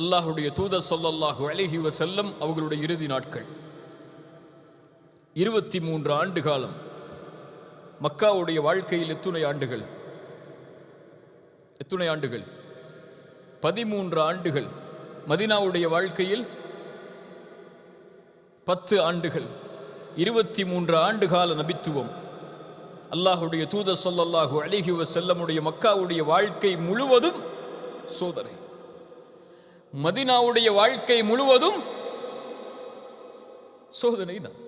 அல்லாஹுடைய தூதர் ஸல்லல்லாஹு அலைஹி வஸல்லம் அவர்களுடைய இறுதி நாட்கள் 23 ஆண்டு காலம். மக்காவுடைய வாழ்க்கையில் எத்துணை ஆண்டுகள்? 13 ஆண்டுகள். மதீனாவுடைய வாழ்க்கையில் 10 ஆண்டுகள். 23 ஆண்டு கால நபித்துவம். அல்லாஹுடைய தூதர் ஸல்லல்லாஹு அலைஹி வஸல்லமுடைய மக்காவுடைய வாழ்க்கை முழுவதும் சோதனை. மதீனாவுடைய வாழ்க்கை முழுவதும் சோதனை தான்.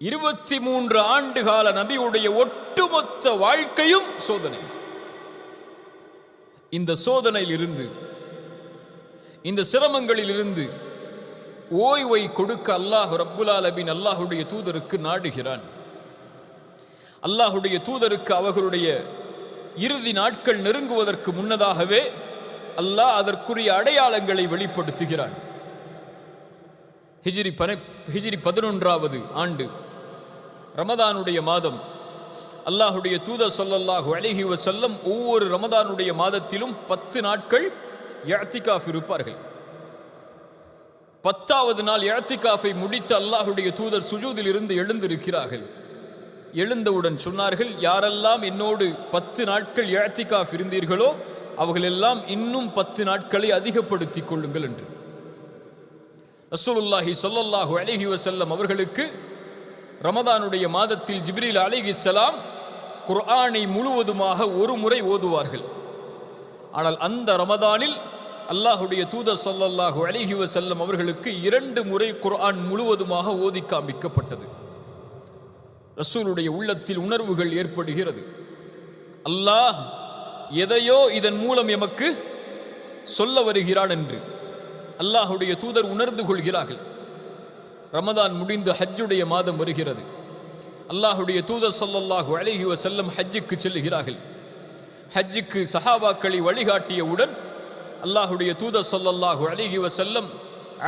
23 ஆண்டு கால நபியுடைய ஒட்டுமொத்த வாழ்க்கையும் சோதனை. இந்த சோதனையில் இருந்து, இந்த சிரமங்களில் இருந்து ஓய்வை கொடுக்க அல்லாஹ் ரப்புல் ஆலமீன் அல்லாஹுடைய தூதருக்கு நாடுகிறான். அல்லாஹுடைய தூதருக்கு அவர்களுடைய இறுதி நாட்கள் நெருங்குவதற்கு முன்னதாகவே அல்லாஹ் அதற்குரிய அடையாளங்களை வெளிப்படுத்துகிறான். ஹிஜ்ரி 11வது ஆண்டு ரமதானுடைய மாதம். அல்லாஹுடைய தூதர் ஸல்லல்லாஹு அலைஹி வஸல்லம் ஒவ்வொரு ரமதானுடைய மாதத்திலும் 10 நாட்கள் இஅ்திகாஃப் இருப்பார்கள். 10வது நாள் இஅ்திகாஃபை முடித்து அல்லாஹுடைய தூதர் சுஜூதில் இருந்து எழுந்திருக்கிறார்கள். எழுந்தவுடன் சொன்னார்கள், யாரெல்லாம் என்னோடு 10 நாட்கள் இஅ்திகாஃப் இருந்தீர்களோ அவர்களெல்லாம் இன்னும் 10 நாட்களை அதிகப்படுத்திக் கொள்ளுங்கள் என்று. ரசூலுல்லாஹி ஸல்லல்லாஹு அலைஹி வஸல்லம் அவர்களுக்கு ரமதானுடைய மாதத்தில் ஜிப்ரீல் அலைஹிஸ்ஸலாம் குர்ஆனை முழுவதுமாக ஒரு முறை ஓதுவார்கள். ஆனால் அந்த ரமதானில் அல்லாஹுடைய தூதர் ஸல்லல்லாஹு அலைஹி வஸல்லம் அவர்களுக்கு 2 முறை குர்ஆன் முழுவதுமாக ஓதி காண்பிக்கப்பட்டது. ரசூலுடைய உள்ளத்தில் உணர்வுகள் ஏற்படுகிறது. அல்லாஹ் எதையோ இதன் மூலம் எமக்கு சொல்ல வருகிறான் என்று அல்லாஹுடைய தூதர் உணர்ந்து கொள்கிறார்கள். ரமதான் முடிந்து ஹஜ்ஜுடைய மாதம் வருகிறது. அல்லாஹுடைய தூதர் ஸல்லல்லாஹு அலைஹி வஸல்லம் ஹஜ்ஜுக்கு செல்கிறார்கள். ஹஜ்ஜுக்கு சஹாபாக்களை வழிகாட்டியவுடன் அல்லாஹுடைய தூதர் ஸல்லல்லாஹு அலைஹி வஸல்லம்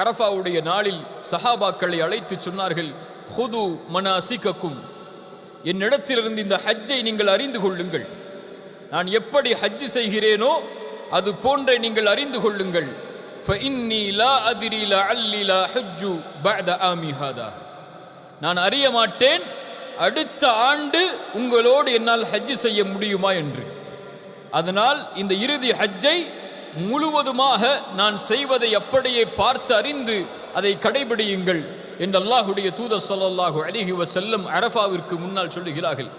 அரஃபாவுடைய நாளில் சஹாபாக்களை அழைத்து சொன்னார்கள், ஹுது மனாசிகக்கும், என்னிடத்திலிருந்து இந்த ஹஜ்ஜை நீங்கள் அறிந்து கொள்ளுங்கள். நான் எப்படி ஹஜ் செய்கிறேனோ அது போன்ற நீங்கள் அறிந்து கொள்ளுங்கள். فإني لا أدري لعلي لا حج بعد عامي هذا. நான் அறிய மாட்டேன் அடுத்த ஆண்டு உங்களோடு என்னால் ஹஜ் செய்ய முடியுமா என்று. அதனால் இந்த இறுதி ஹஜ்ஜை முழுவதுமாக நான் செய்வதை அப்படியே பார்த்து அறிந்து அதை கடைபிடியுங்கள் என்று அல்லாஹுடைய தூதர் ஸல்லல்லாஹு அலைஹி வஸல்லம் அரஃபாவிற்கு முன்னால் சொல்லுகிறார்கள்.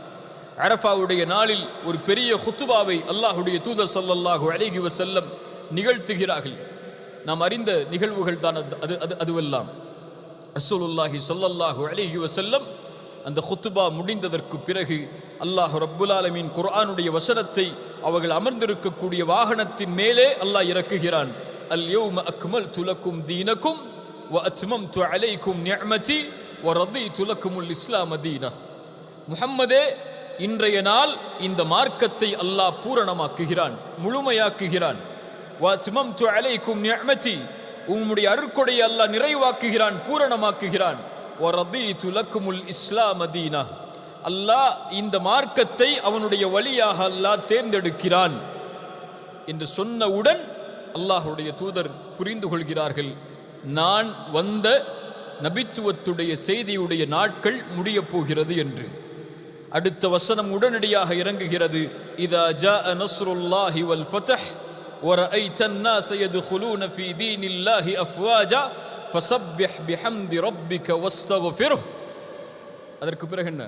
அரஃபாவுடைய நாளில் ஒரு பெரிய ஹுத்துபாவை அல்லாஹுடைய தூதர் ஸல்லல்லாஹு அலைஹி வஸல்லம் நிகழ்த்துகிறார்கள். நாம் அறிந்த நிகழ்வுகள் தான் அதுவெல்லாம். ரசூலுல்லாஹி ஸல்லல்லாஹு அலைஹி வஸல்லம் அந்த ஹுத்துபா முடிந்ததற்கு பிறகு அல்லாஹ் ரப்புல் ஆலமீன் குர்ஆனுடைய வசனத்தை அவர்கள் அமர்ந்திருக்கக்கூடிய வாகனத்தின் மேலே அல்லாஹ் இறக்குகிறான். அல் யௌம அக்மல்து லக்கும் தீனக்கும் வ அத்மம்து அலைக்கும் நிஅமதி வ ரதீது லக்குமுல் இஸ்லாம தீனா. முஹம்மதே, இன்றைய நாள் இந்த மார்க்கத்தை அல்லாஹ் பூரணமாக்குகிறான், முழுமையாக்குகிறான். வஅத்மம்து அலைக்கும் நிஅமதி, உம்முடைய அருட்கொடையை அல்லாஹ் நிறைவாக்குகிறான், பூரணமாக்குகிறான். வரதீது லக்குமுல் இஸ்லாம தீனா, அல்லாஹ் இந்த மார்க்கத்தை அவனுடைய வழியாக அல்லாஹ் தேர்ந்தெடுக்கிறான் என்று சொன்னவுடன் அல்லாஹுடைய தூதர் புரிந்து கொள்கிறார்கள், நான் வந்த நபித்துவத்துடைய செய்தியுடைய நாட்கள் முடிய போகிறது என்று. அடுத்த வசனம் உடனடியாக இறங்குகிறது. இதா ஜாஅ நஸ்ருல்லாஹி வல் ஃபத்ஹ் ورأيت الناس يدخلون في دين الله أفواجا فسبح بحمد ربك واستغفره. அதற்கு பிறகு என்ன?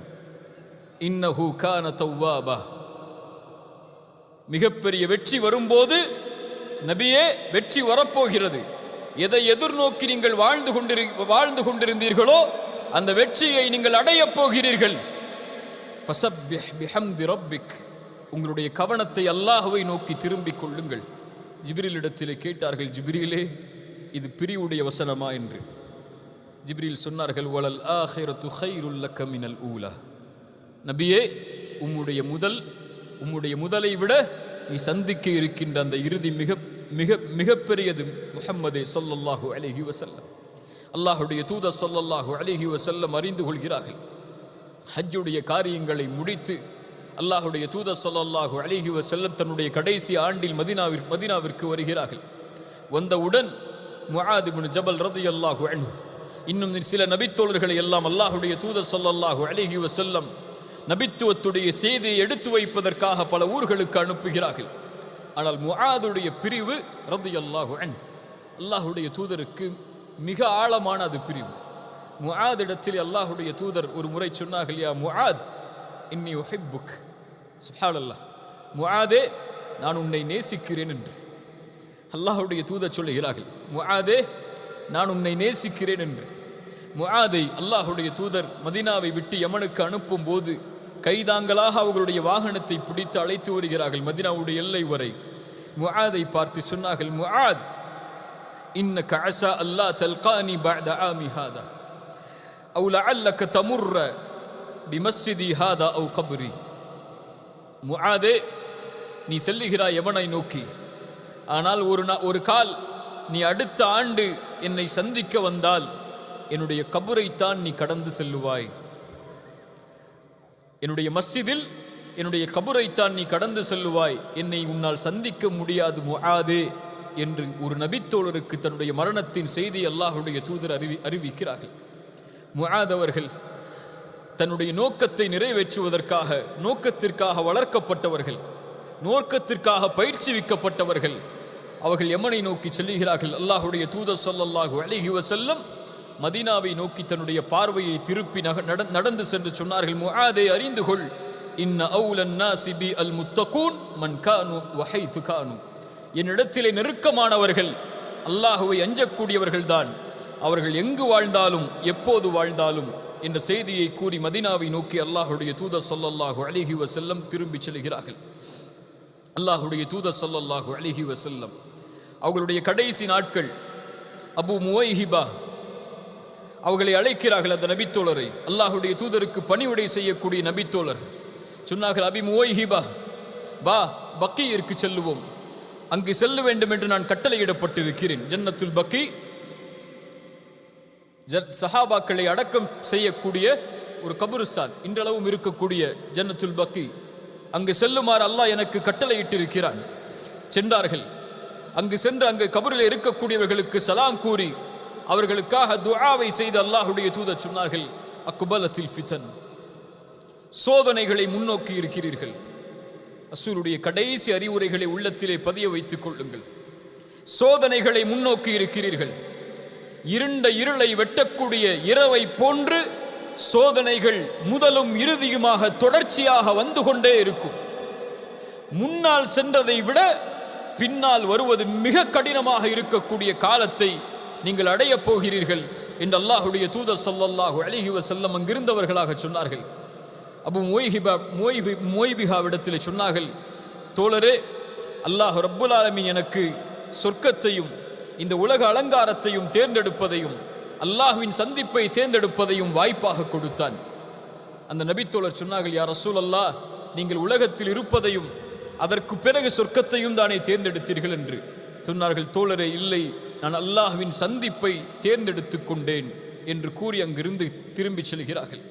இன்னஹு கான தவ்வாபா. மிகப்பெரிய வெற்றி வரும்போது, நபியே வெற்றி வரப்போகிறது, எதை எதிர்நோக்கி நீங்கள் வாழ்ந்து கொண்டிருந்தீர்களோ அந்த வெற்றியை நீங்கள் அடையப் போகிறீர்கள். ஃபஸப்பிஹ் பிஹம்தி ரப்பிக், உங்களுடைய கவனத்தை அல்லாஹ்வை நோக்கி திரும்பிக் கொள்ளுங்கள். ஜிப்ரீலிடத்திலே கேட்டார்கள், ஜிப்ரீலே, இது பிரிவுடைய வசனமா என்று. ஜிப்ரீல் சொன்னார்கள், வலல் ஆஹிரத்து கைருல் லக்க மினல் ஊலா. நபியே, உம்முடைய முதலை விட நீ சந்திக்க இருக்கின்ற அந்த இறுதி மிக மிக மிகப்பெரியது முஹம்மதே ஸல்லல்லாஹு அலைஹி வஸல்லம். அல்லாஹுடைய தூதர் ஸல்லல்லாஹு அலைஹி வஸல்லம் அறிந்து கொள்கிறார்கள். ஹஜ்ஜுடைய காரியங்களை முடித்து அல்லாஹுடைய தூதர் ஸல்லல்லாஹு அலைஹி வஸல்லம் தன்னுடைய கடைசி ஆண்டில் மதீனாவிற்கு வருகிறார்கள். வந்தவுடன் முஆத் இப்னு ஜபல் ரலியல்லாஹு அன்ஹு இன்னும் சில நபித்தோழர்களை எல்லாம் அல்லாஹ்வுடைய தூதர் ஸல்லல்லாஹு அலைஹி வஸல்லம் நபித்துவத்துடைய செய்தியை எடுத்து வைப்பதற்காக பல ஊர்களுக்கு அனுப்புகிறார்கள். ஆனால் முஆதுடைய பிரிவு ரலியல்லாஹு அன்ஹு அல்லாஹ்வுடைய தூதருக்கு மிக ஆழமான அது பிரிவு. முஆத் இடத்தில் அல்லாஹ்வுடைய தூதர் ஒரு முறை சொன்னார்கள், யா முஆத் இன்னி உஹிப்புக். சுப்ஹானல்லாஹ், முஆதே நான் உன்னை நேசிக்கிறேன் என்று அல்லாஹ்வுடைய தூதர் சொல்லுகிறார்கள். முஆதே நான் உன்னை நேசிக்கிறேன் என்று. முஆதை அல்லாஹ்வுடைய தூதர் மதீனாவை விட்டு யமனுக்கு அனுப்பும் போது கைதாங்களாக அவர்களுடைய வாகனத்தை பிடித்து அழைத்து வருகிறார்கள் மதீனாவுடைய எல்லை வரை. முஆதை பார்த்து சொன்னார்கள், முஆத் இன்னக அஸா அல்லா தல்கானி பஅத ஆமி ஹாதா அவ் லஅல்லக தமுர்ர பிமஸ்ஜிதி ஹாதா அவ் கப்ரி. முஆதே, நீ செல்லுகிறாய் யமனை நோக்கி, ஆனால் ஒரு கால் நீ அடுத்த ஆண்டு என்னை சந்திக்க வந்தால் என்னுடைய கபரைத்தான் நீ கடந்து செல்லுவாய். என்னுடைய மஸ்ஜிதில் என்னுடைய கபரைத்தான் நீ கடந்து செல்லுவாய், என்னை உன்னால் சந்திக்க முடியாது முஆதே என்று ஒரு நபித்தோழருக்கு தன்னுடைய மரணத்தின் செய்தி அல்லாஹ்வுடைய தூதர் அறிவிக்கிறார்கள். முஆத் அவர்கள் தன்னுடைய நோக்கத்தை நிறைவேற்றுவதற்காக நோக்கத்திற்காக வளர்க்கப்பட்டவர்கள், நோக்கத்திற்காக பயிற்சிவிக்கப்பட்டவர்கள். அவர்கள் யமனை நோக்கி செல்லுகிறார்கள். அல்லாஹ்வுடைய தூதர் ஸல்லல்லாஹு அலைஹி வஸல்லம் மதீனாவை நோக்கி தன்னுடைய பார்வையை திருப்பி நடந்து சென்று சொன்னார்கள், முஆதே அறிந்து கொள், இன்ன அவுலன் நாஸி பி அல் முத்தகூன் மன் கானு வஹைது கானு. என்னிடத்திலே நெருக்கமானவர்கள் அல்லாஹ்வை அஞ்சக்கூடியவர்கள்தான், அவர்கள் எங்கு வாழ்ந்தாலும் எப்போது வாழ்ந்தாலும் என்ற செய்தியை கூறி மதீனாவை நோக்கி அல்லாஹ்வுடைய தூதர் ஸல்லல்லாஹு அலைஹி வஸல்லம் திரும்பி செல்கிறார்கள். அல்லாஹ்வுடைய தூதர் ஸல்லல்லாஹு அலைஹி வஸல்லம் அவர்களுடைய கடைசி நாட்கள் அபு முவைஹிபா அவர்களை அழைக்கிறார்கள். அந்த நபித்தோழரை, அல்லாஹ்வுடைய தூதருக்கு பணிவிடை செய்யக்கூடிய நபித்தோழர் சொன்னார்கள், அபி முவைஹிபா பா, பக்கீயிற்கு செல்லுவோம், அங்கு செல்ல வேண்டும் என்று நான் கட்டளையிடப்பட்டிருக்கிறேன். ஜன்னத்துல் பக்கி சஹாபாக்களை அடக்கம் செய்யக்கூடிய ஒரு கபருஸ்தான், இன்றளவும் இருக்கக்கூடிய ஜன்னத்துல் பக்கி, அங்கு செல்லுமாறு அல்லாஹ் எனக்கு கட்டளையிட்டிருக்கிறான். சென்றார்கள். அங்கு சென்று அங்கு கபரில் இருக்கக்கூடியவர்களுக்கு சலாம் கூறி அவர்களுக்காக துஆவை செய்து அல்லாஹ்வுடைய தூதர் சொன்னார்கள், அக்பலத்தில் ஃபிதன், சோதனைகளை முன்னோக்கி இருக்கிறீர்கள். ரசூலுடைய கடைசி அறிவுரைகளை உள்ளத்திலே பதிய வைத்துக் கொள்ளுங்கள். சோதனைகளை முன்னோக்கி இருக்கிறீர்கள். இருண்ட இருளை வெட்டக்கூடிய இரவை போன்று சோதனைகள் முதலும் இறுதியுமாக தொடர்ச்சியாக வந்து கொண்டே இருக்கும். முன்னால் சென்றதை விட பின்னால் வருவது மிக கடினமாக இருக்கக்கூடிய காலத்தை நீங்கள் அடையப் போகிறீர்கள் என்று அல்லாஹ்வுடைய தூதர் ஸல்லல்லாஹு அலைஹி வஸல்லம் அங்கிருந்தவர்களாக சொன்னார்கள். அபு முவைபிகாவிடத்தில் சொன்னார்கள், தோழரே, அல்லாஹ் ரப்புல் ஆலமீன் எனக்கு சொர்க்கத்தையும் இந்த உலக அலங்காரத்தையும் தேர்ந்தெடுப்பதையும் அல்லாஹ்வின் சந்திப்பை தேர்ந்தெடுப்பதையும் வாய்ப்பாக கொடுத்தான். அந்த நபித்தோழர் சொன்னார்கள், யா ரசூலல்லாஹ், நீங்கள் உலகத்தில் இருப்பதையும் அதற்கு பிறகு சொர்க்கத்தையும் தானே தேர்ந்தெடுத்தீர்கள் என்று சொன்னார்கள். தோழரே, இல்லை, நான் அல்லாஹ்வின் சந்திப்பை தேர்ந்தெடுத்து கொண்டேன் என்று கூறி அங்கிருந்து திரும்பி செல்கிறார்கள்.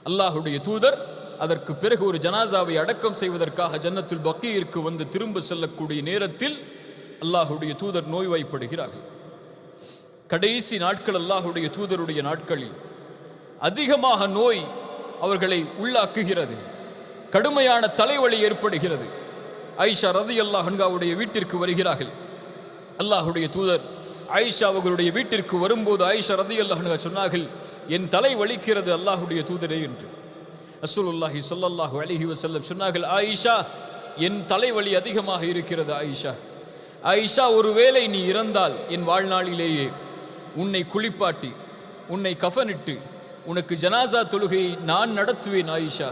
அல்லாஹ்வுடைய தூதர் அதற்கு பிறகு ஒரு ஜனாசாவை அடக்கம் செய்வதற்காக ஜன்னத்துல் பக்கீயிற்கு வந்து திரும்ப செல்லக்கூடிய நேரத்தில் அல்லாஹ்வுடைய தூதர் நோய்வாய்ப்படுகிறார்கள். கடைசி நாட்கள் அல்லாஹ்வுடைய தூதருடைய நாட்களில் அதிகமாக நோய் அவர்களை உள்ளாக்குகிறது. கடுமையான தலைவலி ஏற்படுகிறது. ஆயிஷா ரலியல்லாஹு அன்ஹாவுடைய வீட்டிற்கு வருகிறார்கள். அல்லாஹ்வுடைய தூதர் ஆயிஷா அவர்களுடைய வீட்டிற்கு வரும்போது ஆயிஷா ரலியல்லாஹு அன்ஹா சொன்னார்கள், என் தலை வலிக்கிறது அல்லாஹ்வுடைய தூதரே என்று. ரசூலுல்லாஹி ஸல்லல்லாஹு அலைஹி வஸல்லம் சொன்னார்கள், ஆயிஷா, என் தலைவலி அதிகமாக இருக்கிறது. ஆயிஷா, ஆயிஷா, ஒருவேளை நீ இறந்தால் என் வாழ்நாளிலேயே உன்னை குளிப்பாட்டி உன்னை கஃனிட்டு உனக்கு ஜனாசா தொழுகையை நான் நடத்துவேன். ஆயிஷா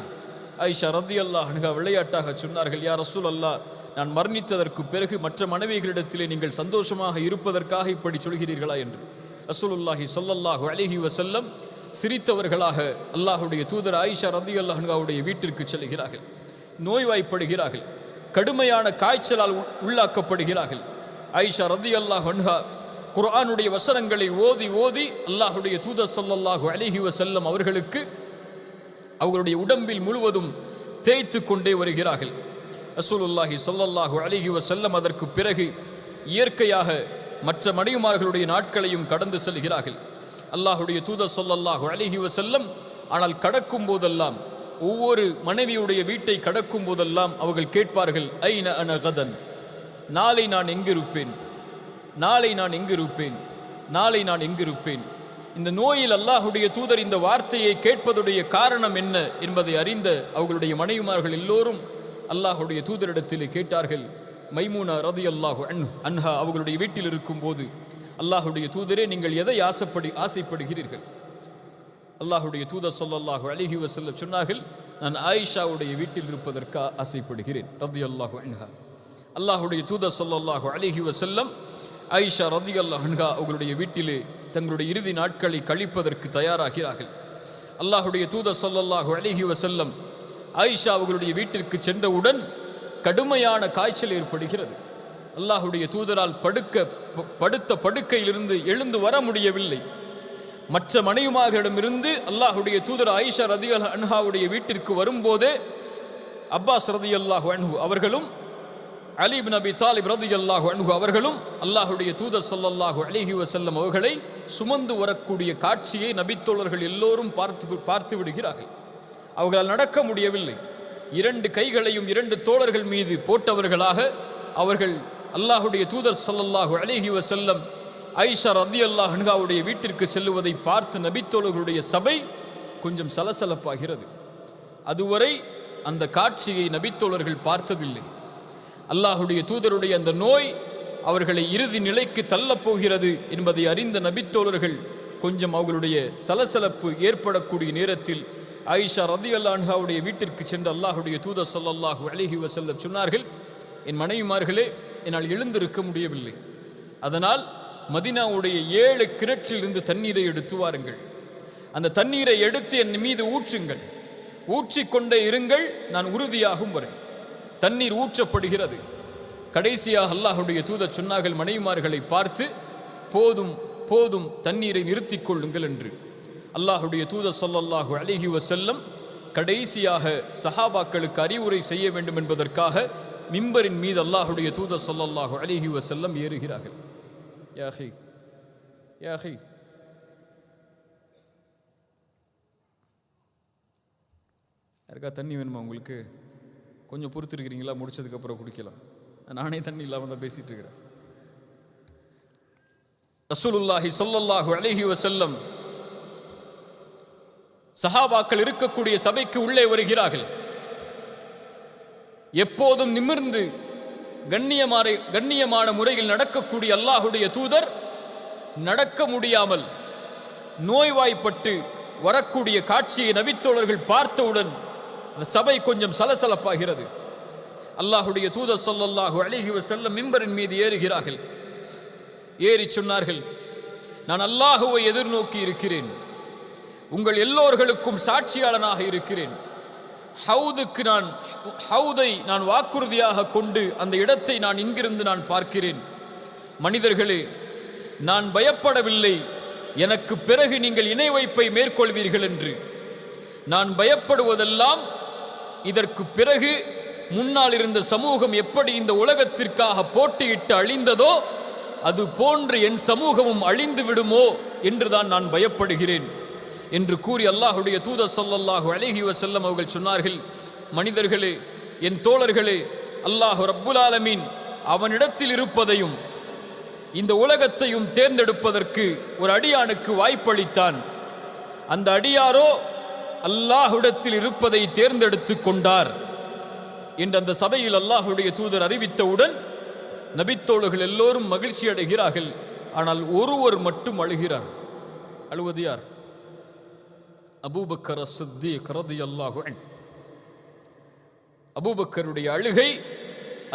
ஆயிஷா ரலியல்லாஹு அன்ஹா விளையாட்டாக சொன்னார்கள், யா ரசூலல்லாஹ், நான் மரணித்ததற்கு பிறகு மற்ற மனைவிகளிடத்திலே நீங்கள் சந்தோஷமாக இருப்பதற்காக இப்படி சொல்கிறீர்களா என்று. ரசூலுல்லாஹி ஸல்லல்லாஹு அலைஹி வஸல்லம் சிரித்தவர்களாக அல்லாஹ்வுடைய தூதர் ஆயிஷா ரலியல்லாஹு அன்ஹாவுடைய வீட்டிற்கு செல்கிறார்கள். நோய்வாய்ப்படுகிறார்கள். கடுமையான காய்ச்சலால் உள்ளாக்கப்படுகிறார்கள். ஆயிஷா ரலியல்லாஹு அன்ஹா குர்ஆனுடைய வசனங்களை ஓதி ஓதி அல்லாஹ்வுடைய தூதர் ஸல்லல்லாஹு அலைஹி வஸல்லம் அவர்களுக்கு அவர்களுடைய உடம்பில் முழுவதும் தேய்த்து கொண்டே வருகிறார்கள். ரசூலுல்லாஹி ஸல்லல்லாஹு அலைஹி வஸல்லம் அதற்கு பிறகு இயற்கையாக மற்ற மனைவிமார்களுடைய நாட்களையும் கடந்து செல்கிறார்கள். அல்லாஹுடைய தூதர் ஸல்லல்லாஹு அலைஹி வஸல்லம் ஆனால் கடக்கும் போதெல்லாம், ஒவ்வொரு மனைவியுடைய வீட்டை கடக்கும் போதெல்லாம் அவர்கள் கேட்பார்கள், ஐன அன கதன், நாளை நான் எங்கிருப்பேன், நாளை நான் எங்கிருப்பேன், நாளை நான் எங்கிருப்பேன். இந்த நோயில் அல்லாஹுடைய தூதர் இந்த வார்த்தையை கேட்பதுடைய காரணம் என்ன என்பதை அறிந்த அவர்களுடைய மனைவிமார்கள் எல்லோரும் அல்லாஹுடைய தூதரிடத்திலே கேட்டார்கள். மைமூனா ரலியல்லாஹு அன்ஹா அவர்களுடைய வீட்டில் இருக்கும் போது, அல்லாஹுடைய தூதரே, நீங்கள் எதை ஆசைப்படுகிறீர்கள்? அல்லாஹுடைய தூதர் ஸல்லல்லாஹு அலைஹி வஸல்லம் சொன்னார்கள், நான் ஆயிஷாவுடைய வீட்டில் இருப்பதற்கு ஆசைப்படுகிறேன் ரலியல்லாஹு அன்ஹா. அல்லாஹுடைய தூதர் ஸல்லல்லாஹு அலைஹி வஸல்லம் ஆயிஷா ரலியல்லாஹு அன்ஹா அவர்களுடைய வீட்டிலே தங்களுடைய இறுதி நாட்களை கழிப்பதற்கு தயாராகிறார்கள். அல்லாஹுடைய தூதர் ஸல்லல்லாஹு அலைஹி வஸல்லம் ஆயிஷா அவர்களுடைய வீட்டிற்கு சென்றவுடன் கடுமையான காய்ச்சல் ஏற்படுகிறது. அல்லாஹுடைய தூதரால் படுத்த படுக்கையிலிருந்து எழுந்து வர முடியவில்லை. மற்ற மனைவிமார்களிடமிருந்து அல்லாஹுடைய தூதர் ஆயிஷா ரலியல்லாஹு அன்ஹாவுடைய வீட்டிற்கு வரும்போதே அப்பாஸ் ரலியல்லாஹு அன்ஹு அவர்களும் அலி இப்னு அபி தாலிப் ரலியல்லாஹு அன்ஹு அவர்களும் அல்லாஹுடைய தூதர் ஸல்லல்லாஹு அலைஹி வஸல்லம் அவர்களை சுமந்து வரக்கூடிய காட்சியை நபித்தோழர்கள் எல்லோரும் பார்த்து விடுகிறார்கள். அவர்களால் நடக்க முடியவில்லை. 2 கைகளையும் 2 தோழர்கள் மீது போட்டவர்களாக அவர்கள் அல்லாஹுடைய தூதர் ஸல்லல்லாஹு அலைஹி வஸல்லம் ஆயிஷா ரலியல்லாஹு அன்ஹாவுடைய வீட்டிற்கு செல்லுவதை பார்த்து நபித்தோழர்களுடைய சபை கொஞ்சம் சலசலப்பாகிறது. அதுவரை அந்த காட்சியை நபித்தோழர்கள் பார்த்ததில்லை. அல்லாஹுடைய தூதருடைய அந்த நோய் அவர்களை இறுதி நிலைக்கு தள்ளப்போகிறது என்பதை அறிந்த நபித்தோழர்கள் கொஞ்சம் அவர்களுடைய சலசலப்பு ஏற்படக்கூடிய நேரத்தில் ஆயிஷா ரலியல்லாஹு அன்ஹாவுடைய வீட்டிற்கு சென்று அல்லாஹுடைய தூதர் ஸல்லல்லாஹு அலைஹி வஸல்லம் சொன்னார்கள், என் மனைவிமார்களே, என்னால் எழுந்திருக்க முடியவில்லை. அதனால் மதீனாவுடைய 7 கிணற்றிலிருந்து தண்ணீரை எடுத்து வாருங்கள். அந்த தண்ணீரை எடுத்து என் மீது ஊற்றுங்கள். ஊற்றிக்கொண்டே இருங்கள், நான் உறுதியாகும் வரை. தண்ணீர் ஊற்றப்படுகிறது. கடைசியாக அல்லாஹுடைய தூதர் சொன்னார்கள் மனைவிமார்களை பார்த்து, போதும் போதும், தண்ணீரை நிறுத்திக் கொள்ளுங்கள் என்று. அல்லாஹுடைய தூதர் ஸல்லல்லாஹு அலைஹி வஸல்லம் கடைசியாக சஹாபாக்களுக்கு அறிவுரை செய்ய வேண்டும் என்பதற்காக மிம்பரின் மீது அல்லாஹுடைய தூதர் ஸல்லல்லாஹு அலைஹி வஸல்லம் ஏறுகிறார்கள். யா அஹி, யாருக்கா தண்ணி வேணுமா உங்களுக்கு? கொஞ்சம் பொறுத்திருக்கிறீங்களா? முடிச்சதுக்கப்புறம் குடிக்கலாம். நானே தண்ணி இல்லாமல் தான் பேசிட்டு இருக்கிறேன். ரசூலுல்லாஹி ஸல்லல்லாஹு அலைஹி வஸல்லம் சஹாபாக்கள் இருக்கக்கூடிய சபைக்கு உள்ளே வருகிறார்கள். எப்போதும் நிமிர்ந்து கண்ணியமான முறையில் நடக்கக்கூடிய அல்லாஹுடைய தூதர் நடக்க முடியாமல் நோய்வாய்ப்பட்டு வரக்கூடிய காட்சியை நபித்தோழர்கள் பார்த்தவுடன் அந்த சபை கொஞ்சம் சலசலப்பாகிறது. அல்லாஹுடைய தூதர் ஸல்லல்லாஹு அலைஹி வஸல்லம் மிம்பரின் மீது ஏறுகிறார்கள். ஏறி சொன்னார்கள், நான் அல்லாஹுவை எதிர்நோக்கி இருக்கிறேன், உங்கள் எல்லோர்களுக்கும் சாட்சியாளனாக இருக்கிறேன். ஹவுதை நான் வாக்குறுதியாக கொண்டு அந்த இடத்தை நான் இங்கிருந்து நான் பார்க்கிறேன். மனிதர்களே, நான் பயப்படவில்லை, எனக்கு பிறகு நீங்கள் இணை வைப்பை மேற்கொள்வீர்கள் என்று. நான் பயப்படுவதெல்லாம் இதற்கு பிறகு முன்னால் இருந்த சமூகம் எப்படி இந்த உலகத்திற்காக போட்டியிட்டு அழிந்ததோ அது போன்று என் சமூகமும் அழிந்து விடுமோ என்றுதான் நான் பயப்படுகிறேன் என்று கூறி அல்லாஹுடைய தூதர் ஸல்லல்லாஹு அலைஹி வஸல்லம் அவர்கள் சொன்னார்கள், மனிதர்களே, என் தோழர்களே, அல்லாஹ் ரப்புல் ஆலமீன் அவனிடத்தில் இருப்பதையும் இந்த உலகத்தையும் தேர்ந்தெடுப்பதற்கு ஒரு அடியானுக்கு வாய்ப்பளித்தான். அந்த அடியாரோ அல்லாஹ்விடத்தில் இருப்பதை தேர்ந்தெடுத்து கொண்டார் என்று அந்த சபையில் அல்லாஹுடைய தூதர் அறிவித்தவுடன் நபித்தோழர்கள் எல்லோரும் மகிழ்ச்சி அடைகிறார்கள். ஆனால் ஒருவர் மட்டும் அழுகிறார். அழுவது யார்? அபூபக்கர் அஸ்-சித்தீக் ரலியல்லாஹு அன்ஹு. அபூபக்கருடைய அழுகை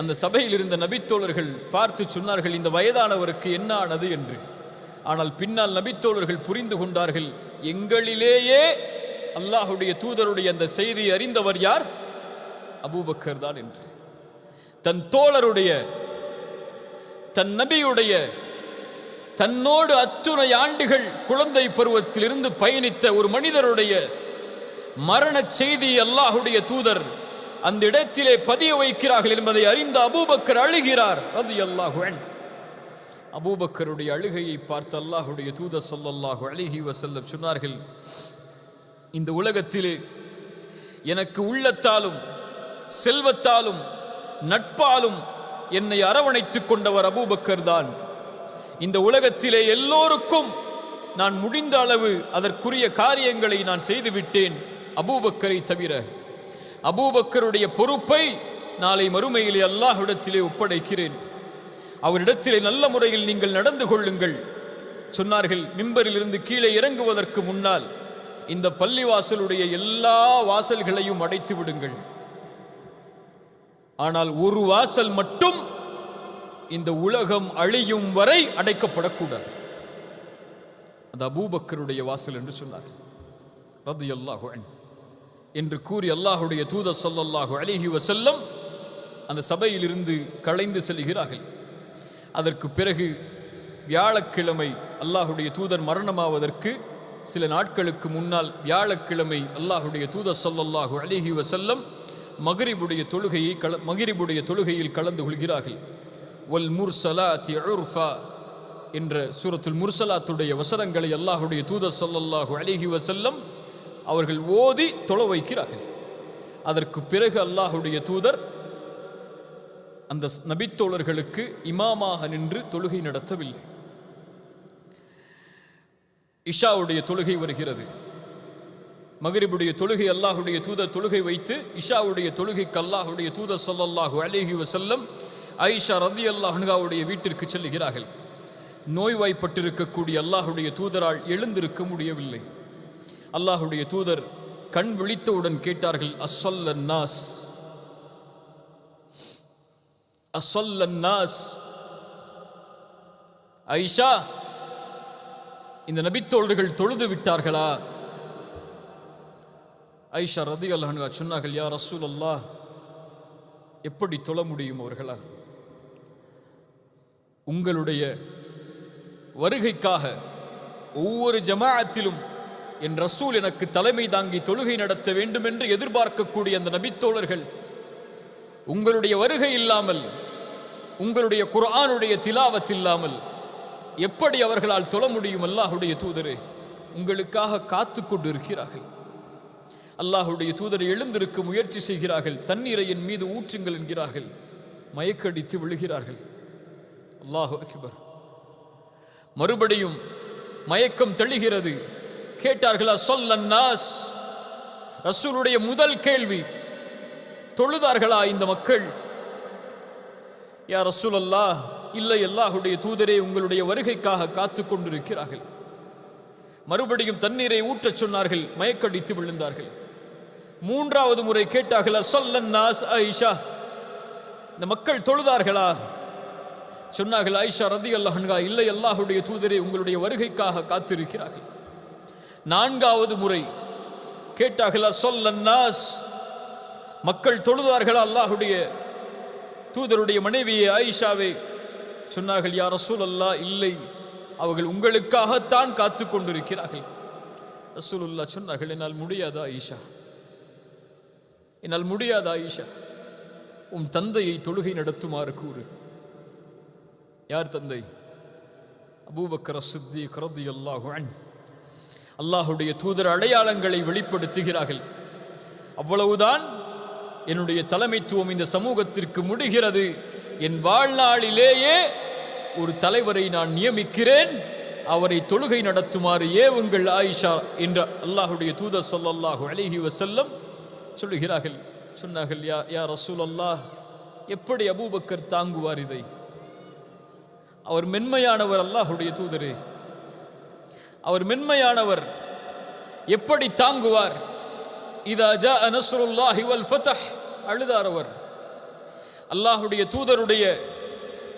அந்த சபையில் இருந்த நபித்தோழர்கள் பார்த்து சொன்னார்கள், இந்த வயதானவருக்கு என்ன ஆனது என்று. ஆனால் பின்னால் நபித்தோழர்கள் புரிந்து கொண்டார்கள், எங்களிலேயே அல்லாஹுடைய தூதருடைய அந்த செய்தியை அறிந்தவர் யார்? அபூபக்கர் தான் என்று. தன் தோழருடைய, தன் நபியுடைய, தன்னோடு அத்துணை ஆண்டுகள் குழந்தை பருவத்திலிருந்து பயணித்த ஒரு மனிதருடைய மரண செய்தி அல்லாஹுடைய தூதர் அந்த இடத்திலே பதிய வைக்கிறார்கள் என்பதை அறிந்த அபூபக்கர் அழுகிறார் ரலியல்லாஹு அன்ஹு. அபூபக்கருடைய அழுகையை பார்த்து அல்லாஹுடைய தூதர் ஸல்லல்லாஹு அலைஹி வஸல்லம் சொன்னார்கள், இந்த உலகத்திலே எனக்கு உள்ளத்தாலும் செல்வத்தாலும் நட்பாலும் என்னை அரவணைத்துக் கொண்டவர் அபூபக்கர் தான். இந்த உலகத்திலே எல்லோருக்கும் நான் முடிந்த அளவு அதற்குரிய காரியங்களை நான் செய்துவிட்டேன், அபூபக்கரை தவிர. அபூபக்கருடைய பொறுப்பை நாளை மறுமையிலே அல்லாஹ்விடத்திலே ஒப்படைக்கிறேன். அவரிடத்திலே நல்ல முறையில் நீங்கள் நடந்து கொள்ளுங்கள் சொன்னார்கள். மிம்பரிலிருந்து கீழே இறங்குவதற்கு முன்னால் இந்த பள்ளிவாசலுடைய எல்லா வாசல்களையும் அடைத்து விடுங்கள். ஆனால் ஒரு வாசல் மட்டும் இந்த உலகம் அழியும் வரை அடைக்கப்படக்கூடாது. அது அபூபக்கருடைய வாசல் என்று சொன்னார்கள் ரலியல்லாஹு அன்ஹு என்று கூறி அல்லாஹுடைய தூதர் ஸல்லல்லாஹு அலைஹி வஸல்லம் அந்த சபையிலிருந்து கலைந்து செல்கிறார்கள். அதற்கு பிறகு வியாழக்கிழமை அல்லாஹுடைய தூதர் மரணமாவதற்கு சில நாட்களுக்கு முன்னால் வியாழக்கிழமை அல்லாஹுடைய தூதர் ஸல்லல்லாஹு அலைஹி வஸல்லம் மக்ரிபுடைய தொழுகையில் கலந்து கொள்கிறார்கள். வல் முர்சலாத்தி உர்ஃபா என்ற சூரத்துல் முர்சலாத்துடைய வசனங்களை அல்லாஹுடைய தூதர் ஸல்லல்லாஹு அலைஹி வஸல்லம் அவர்கள் ஓதி தொழ வைக்கிறார்கள். அதற்கு பிறகு அல்லாஹுடைய தூதர் அந்த நபித்தோழர்களுக்கு இமாமாக நின்று தொழுகை நடத்தவில்லை. இஷாவுடைய தொழுகை வருகிறது. மக்ரிபுடைய தொழுகை அல்லாஹுடைய தூதர் தொழுகை வைத்து இஷாவுடைய தொழுகைக்கு அல்லாஹுடைய தூதர் ஸல்லல்லாஹு அலைஹி வஸல்லம் ஆயிஷா ரலியல்லாஹு அன்ஹாவுடைய வீட்டிற்கு செல்கிறார்கள். நோய்வாய்ப்பட்டிருக்கக்கூடிய அல்லாஹுடைய தூதரால் எழுந்திருக்க முடியவில்லை. அல்லாஹுடைய தூதர் கண் விழித்தவுடன் கேட்டார்கள், அஸ்ஸல்லன் நாஸ் அஸ்ஸல்லன் நாஸ், ஆயிஷா இந்த நபித்தோழர்கள் தொழுது விட்டார்களா? ஆயிஷா ரலியல்லாஹு அன்ஹா சொன்னார்கள், யா ரசூலல்லாஹ், எப்படி தொழ முடியும் அவர்களால்? உங்களுடைய வருகைக்காக ஒவ்வொரு ஜமாஅத்திலும் என் ரசூல் எனக்கு தலைமை தாங்கி தொழுகை நடத்த வேண்டும் என்று எதிர்பார்க்கக்கூடிய அந்த நபித்தோழர்கள் உங்களுடைய வருகை இல்லாமல், உங்களுடைய குர்ஆனுடைய திலாவத் இல்லாமல் எப்படி அவர்களால் தொழ முடியும்? அல்லாஹுடைய தூதரே, உங்களுக்காக காத்து கொண்டு இருக்கிறார்கள். அல்லாஹுடைய தூதர் எழுந்திருக்க முயற்சி செய்கிறார்கள். தண்ணீரை என் மீது ஊற்றுங்கள் என்கிறார்கள். மயக்கடித்து விழுகிறார்கள். அல்லாஹு அக்பர். மறுபடியும் மயக்கம் தெளிகிறது. கேட்டார்கள், அஸ்ஸல்லன் நாஸ், ரசூலுடைய முதல் கேள்வி, தொழுதார்களா இந்த மக்கள்? யா ரசூலல்லாஹ், இல்லை அல்லாஹுடைய தூதரே, உங்களுடைய வருகைக்காக காத்து கொண்டிருக்கிறார்கள். மறுபடியும் தண்ணீரை ஊற்றச் சொன்னார்கள். மயக்கடித்து விழுந்தார்கள். மூன்றாவது முறை கேட்டார்கள், அஸ்ஸல்லன் நாஸ் ஆயிஷா, இந்த மக்கள் தொழுதார்களா? சொன்னார்கள் ஆயிஷா ரலியல்லாஹு அன்ஹா, இல்லை அல்லாஹுடைய தூதரே, உங்களுடைய வருகைக்காக காத்திருக்கிறார்கள். நான்காவது முறை கேட்டார்கள், அஸ்ஸல்லன் நாஸ், மக்கள் தொழுதார்களா அல்லாஹுடைய தூதருடைய மனைவியே ஆயிஷாவே? சொன்னார்கள், யா ரசூலல்லாஹ், இல்லை, அவர்கள் உங்களுக்காகத்தான் காத்து கொண்டிருக்கிறார்கள். ரசூலுல்லாஹ் சொன்னார்கள், என்னால் முடியாதா ஆயிஷா, என்னால் முடியாதா ஆயிஷா, உன் தந்தையை தொழுகை நடத்துமாறு கூறு. யார் தந்தை? அபூபக்கர் அஸ்-சித்தீக் ரலியல்லாஹு அன்ஹு. அல்லாஹுடைய தூதர் அடையாளங்களை வெளிப்படுத்துகிறார்கள். அவ்வளவுதான், என்னுடைய தலைமைத்துவம் இந்த சமூகத்திற்கு முடிகிறது. என் வாழ்நாளிலேயே ஒரு தலைவரை நான் நியமிக்கிறேன், அவரை தொழுகை நடத்துமாறு ஏவுங்கள் ஆயிஷா என்ற அல்லாஹுடைய தூதர் ஸல்லல்லாஹு அலைஹி வஸல்லம் சொல்லுகிறார்கள். சொன்னார்கள், யா ரசூலல்லாஹ், எப்படி அபூபக்கர் தாங்குவார் இதை? அவர் மென்மையானவர் அல்லாஹுடைய தூதரே, அவர் மென்மையானவர், எப்படி தாங்குவார்? இதா ஜாஅ நஸ்ருல்லாஹி வல் ஃபத்ஹ், அழுதார் அவர். அல்லாஹுடைய தூதருடைய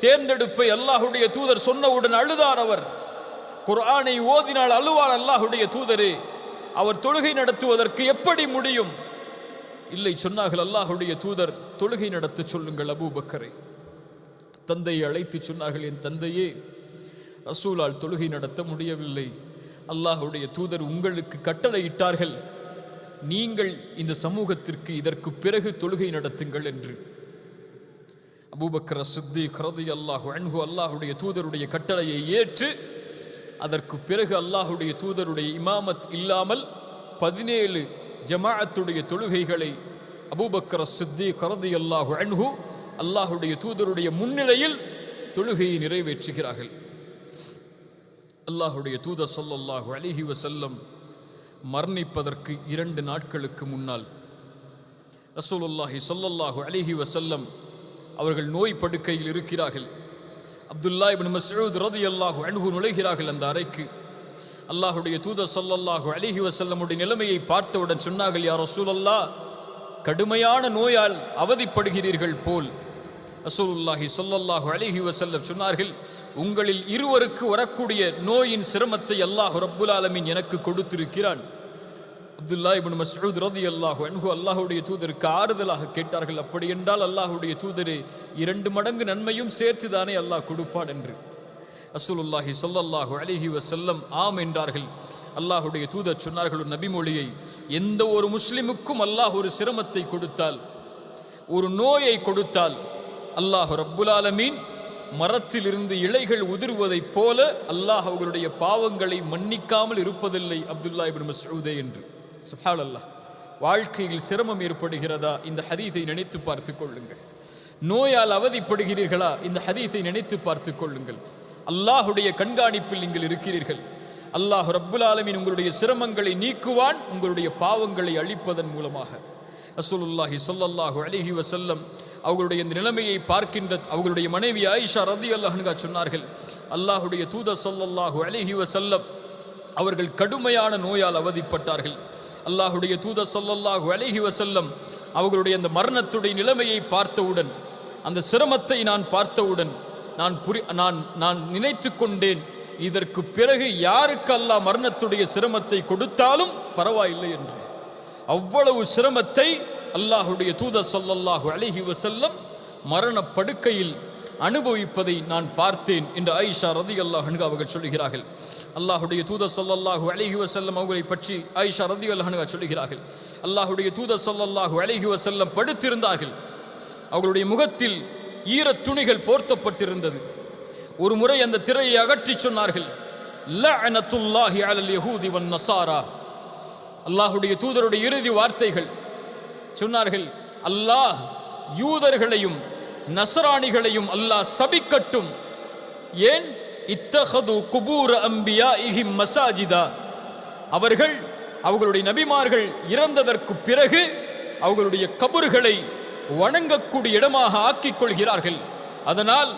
தேர்ந்தெடுப்பை அல்லாஹுடைய தூதர் சொன்னவுடன் அழுதார் அவர். குர்ஆனை ஓதினால் அழுவார் அல்லாஹுடைய தூதரே, அவர் தொழுகை நடத்துவதற்கு எப்படி முடியும்? இல்லை சொன்னார்கள் அல்லாஹுடைய தூதர், தொழுகை நடத்த சொல்லுங்கள் அபூபக்கரை. தந்தையை அழைத்து சொன்னார்கள், என் தந்தையே, ரசூலால் தொழுகை நடத்த முடியவில்லை. அல்லாஹுடைய தூதர் உங்களுக்கு கட்டளையிட்டார்கள், நீங்கள் இந்த சமூகத்திற்கு இதற்கு பிறகு தொழுகை நடத்துங்கள் என்று. அபூபக்கர் சித்திக் ரலியல்லாஹு அன்ஹு அல்லாஹுடைய தூதருடைய கட்டளையை ஏற்று அதற்கு பிறகு அல்லாஹுடைய தூதருடைய இமாமத் இல்லாமல் 17 ஜமாஅத்துடைய தொழுகைகளை அபூபக்கர் சித்திக் ரலியல்லாஹு அன்ஹு அல்லாஹுடைய தூதருடைய முன்னிலையில் தொழுகையை நிறைவேற்றுகிறார்கள். அல்லாஹுடைய தூதர் ஸல்லல்லாஹு அலைஹி வஸல்லம் மரணிப்பதற்கு 2 நாட்களுக்கு முன்னால் ரசூலுல்லாஹி ஸல்லல்லாஹு அலைஹி வஸல்லம் அவர்கள் நோய் படுக்கையில் இருக்கிறார்கள். அப்துல்லா இப்னு மஸ்ஊத் ரலியல்லாஹு அன்ஹு நுழைகிறார்கள் அந்த அறைக்கு. அல்லாஹுடைய தூதர் ஸல்லல்லாஹு அலைஹி வஸல்லமுடைய நிலைமையை பார்த்தவுடன் சொன்னார்கள், யா ரசூலல்லாஹ், கடுமையான நோயால் அவதிப்படுகிறீர்கள் போல். ரசூலுல்லாஹி ஸல்லல்லாஹு அலைஹி வஸல்லம் சொன்னார்கள், உங்களில் இருவருக்கு வரக்கூடிய நோயின் சிரமத்தை அல்லாஹ் ரப்புல் ஆலமீன் எனக்கு கொடுத்திருக்கிறான். அப்துல்லா இப்னு மஸ்ஊத் ரலியல்லாஹு அன்ஹு அல்லாஹ்வுடைய தூதருக்கு ஆறுதலாக கேட்டார்கள், அப்படி என்றால் அல்லாஹ்வுடைய தூதரே 2 மடங்கு நன்மையும் சேர்த்து தானே அல்லாஹ் கொடுப்பான் என்று. ரசூலுல்லாஹி ஸல்லல்லாஹு அலைஹி வஸல்லம் ஆம் என்றார்கள். அல்லாஹ்வுடைய தூதர் சொன்னார்கள் ஒரு நபிமொழியை, எந்த ஒரு முஸ்லிமுக்கும் அல்லாஹ் ஒரு சிரமத்தை கொடுத்தால், ஒரு நோயை கொடுத்தால், அல்லாஹ் ரப்புல் ஆலமீன் மரத்திலிருந்து இலைகள் உதிர்வதைப் போல அல்லாஹ் அவர்களுடைய பாவங்களை மன்னிக்காமல் இருப்பதில்லை அப்துல்லா இப்னு மஸ்ஊதே என்று. சுப்ஹானல்லாஹ். வாழ்க்கையில் சிரமம் ஏற்படுகிறதா? இந்த ஹதீஸை நினைத்து பார்த்து கொள்ளுங்கள். நோயால் அவதிப்படுகிறீர்களா? இந்த ஹதீஸை நினைத்து பார்த்து கொள்ளுங்கள். அல்லாஹுடைய கண்காணிப்பில் நீங்கள் இருக்கிறீர்கள். அல்லாஹ் ரப்புல் ஆலமீன் உங்களுடைய சிரமங்களை நீக்குவான், உங்களுடைய பாவங்களை அழிப்பதன் மூலமாக. ரசூலுல்லாஹி ஸல்லல்லாஹு அலைஹி வஸல்லம் அவர்களுடைய இந்த நிலைமையை பார்க்கின்ற அவர்களுடைய மனைவி ஆயிஷா ரலியல்லாஹு அன்ஹா சொன்னார்கள், அல்லாஹுடைய தூதர் ஸல்லல்லாஹு அலைஹி வஸல்லம் அவர்கள் கடுமையான நோயால் அவதிப்பட்டார்கள். அல்லாஹுடைய தூதர் ஸல்லல்லாஹு அலைஹி வஸல்லம் அவர்களுடைய அந்த மரணத்துடைய நிலைமையை பார்த்தவுடன், அந்த சிரமத்தை நான் பார்த்தவுடன் நான் நினைத்து கொண்டேன், இதற்கு பிறகு யாருக்கு அல்லாஹ் மரணத்துடைய சிரமத்தை கொடுத்தாலும் பரவாயில்லை என்று. அவ்வளவு சிரமத்தை அல்லாஹுடைய தூதர் ஸல்லல்லாஹு அலைஹி வஸல்லம் மரண படுக்கையில் அனுபவிப்பதை நான் பார்த்தேன் என்று ஆயிஷா ரலியல்லாஹு அன்ஹா அவர்கள் சொல்கிறார்கள். அல்லாஹுடைய தூதர் ஸல்லல்லாஹு அலைஹி வஸல்லம் அவர்களை பற்றி ஆயிஷா ரலியல்லாஹு அன்ஹா சொல்கிறார்கள், அல்லாஹுடைய தூதர் ஸல்லல்லாஹு அலைஹி வஸல்லம் படுத்திருந்தார்கள். அவர்களுடைய முகத்தில் ஈரத் துணிகள் போர்த்தப்பட்டிருந்தது. ஒரு முறை அந்த திரையை அகற்றி சொன்னார்கள், லஅனத்துல்லாஹி அலல் யஹூதி வன் நஸாரா. அல்லாஹுடைய தூதருடைய இறுதி வார்த்தைகள் சொன்னார்கள், அல்லாஹ் யூதர்களையும் நஸ்ரானிகளையும் அல்லாஹ் சபிக்கட்டும். ஏன்? இத்தஹது குபூர அம்பியாஇஹிம் மசாஜிதா. அவர்களுடைய நபிமார்கள் இறந்ததற்கு பிறகு அவர்களுடைய கபர்களை வணங்கக்கூடிய இடமாக ஆக்கிக் கொள்கிறார்கள். அதனால்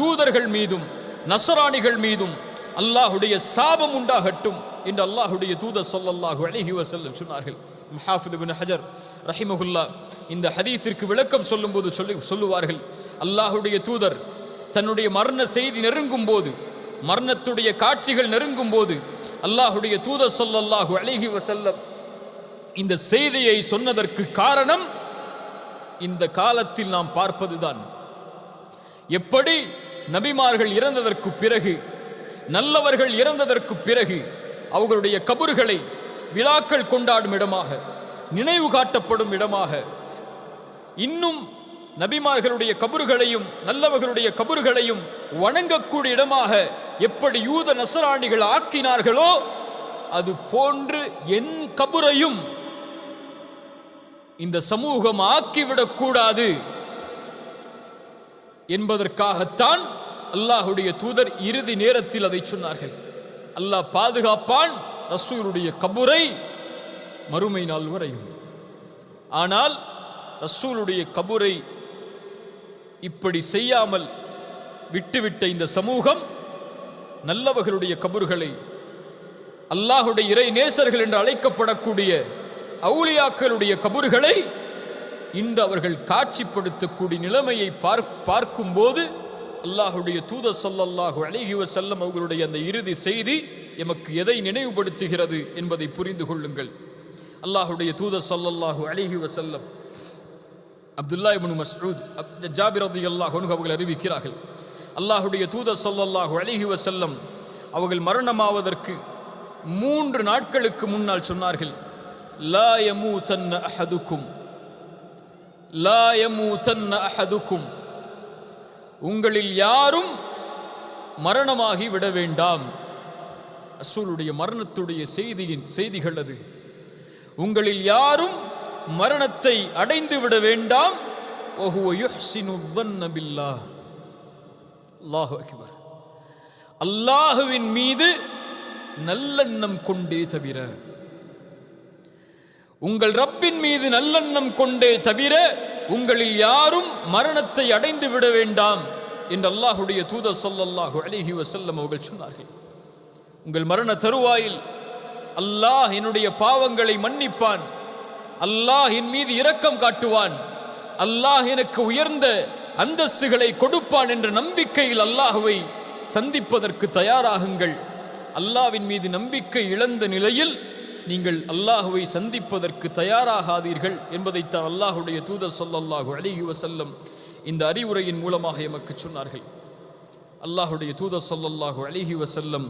யூதர்கள் மீதும் நஸ்ரானிகள் மீதும் அல்லாஹுடைய சாபம் உண்டாகட்டும் என்று அல்லாஹுடைய தூதர் ஸல்லல்லாஹு அலைஹி வஸல்லம் சொன்னார்கள். முஹாஃபித் இப்னு ஹஜர் ரஹிமஹுல்லாஹ் இந்த ஹதீஸிற்கு விளக்கம் சொல்லும்போது சொல்லுவார்கள், அல்லாஹுடைய தூதர் தன்னுடைய மரண செய்தி நெருங்கும் போது, மரணத்துடைய காட்சிகள் நெருங்கும் போது அல்லாஹுடைய தூதர் ஸல்லல்லாஹு அலைஹி வஸல்லம் இந்த செய்தியை சொன்னதற்கு காரணம் இந்த காலத்தில் நாம் பார்ப்பதுதான். எப்படி நபிமார்கள் இறந்ததற்கு பிறகு, நல்லவர்கள் இறந்ததற்கு பிறகு அவர்களுடைய கபர்களை விழாக்கள் கொண்டாடும் இடமாக, நினைவு காட்டப்படும் இடமாக, இன்னும் நபிமார்களுடைய கபர்களையும் நல்லவர்களுடைய கபர்களையும் வணங்கக்கூடிய இடமாக எப்படி யூத நஸ்ரானிகள் ஆக்கினார்களோ, அது போன்று என் கபரையும் இந்த சமூகம் ஆக்கிவிடக்கூடாது என்பதற்காகத்தான் அல்லாஹுடைய தூதர் இறுதி நேரத்தில் அதை சொன்னார்கள். அல்லாஹ் பாதுகாப்பான் ரசூலுடைய கபரை மறுமை நாள் வரையும். ஆனால் ரசூலுடைய கபரை இப்படி செய்யாமல் விட்டுவிட்ட இந்த சமூகம் நல்லவர்களுடைய கபர்களை, அல்லாஹுடைய இறை நேசர்கள் என்று அழைக்கப்படக்கூடிய அவுலியாக்களுடைய கபர்களை இன்று அவர்கள் காட்சிப்படுத்தக்கூடிய நிலைமையை பார்க்கும்போது அல்லாஹுடைய தூதர் ஸல்லல்லாஹு அலைஹி வஸல்லம் அவர்களுடைய அந்த இறுதி செய்தி எமக்கு எதை நினைவுபடுத்துகிறது என்பதை புரிந்து கொள்ளுங்கள். அல்லாஹுடைய தூதர் ஸல்லல்லாஹு அலைஹி வஸல்லம் அப்துல்லா இப்னு மஸ்ஊத் ஜாபிர் ரலியல்லாஹு அன்ஹு அவர்கள் அறிவிக்கிறார்கள், அல்லாஹுடைய தூதர் ஸல்லல்லாஹு அலைஹி வஸல்லம் அவர்கள் மரணமாவதற்கு 3 நாட்களுக்கு முன்னால் சொன்னார்கள், லா யமூதன்ன அஹதுக்கும், லா யமூதன்ன அஹதுக்கும், உங்களில் யாரும் மரணமாகி விட வேண்டாம். ரசூலுடைய மரணத்துடைய செய்திகள் அது. உங்களில் யாரும் மரணத்தை அடைந்து விட வேண்டாம். வஹுவ யுஹ்சினு ظن பில்லாஹ். அல்லாஹு அக்பர். அல்லாஹுவின் மீது நல்லெண்ணம் கொண்டே தவிர, உங்கள் ரப்பின் மீது நல்லெண்ணம் கொண்டே தவிர உங்களில் யாரும் மரணத்தை அடைந்து விட வேண்டாம் என்று அல்லாஹுடைய தூதர் ஸல்லல்லாஹு அலைஹி வஸல்லம் அவர்கள் சொன்னார்கள். உங்கள் மரண தருவாயில் அல்லாஹ் என்னுடைய பாவங்களை மன்னிப்பான், அல்லாஹ் என் மீது இரக்கம் காட்டுவான், அல்லாஹ் எனக்கு உயர்ந்த அந்தஸ்துகளை கொடுப்பான் என்ற நம்பிக்கையில் அல்லாஹுவை சந்திப்பதற்கு தயாராகுங்கள். அல்லாஹ்வின் மீது நம்பிக்கை இழந்த நிலையில் நீங்கள் அல்லாஹுவை சந்திப்பதற்கு தயாராகாதீர்கள் என்பதைத்தான் அல்லாஹுடைய தூதர் ஸல்லல்லாஹு அலைஹி வஸல்லம் இந்த அறிவுரையின் மூலமாக எமக்கு சொன்னார்கள். அல்லாஹுடைய தூதர் ஸல்லல்லாஹு அலைஹி வஸல்லம்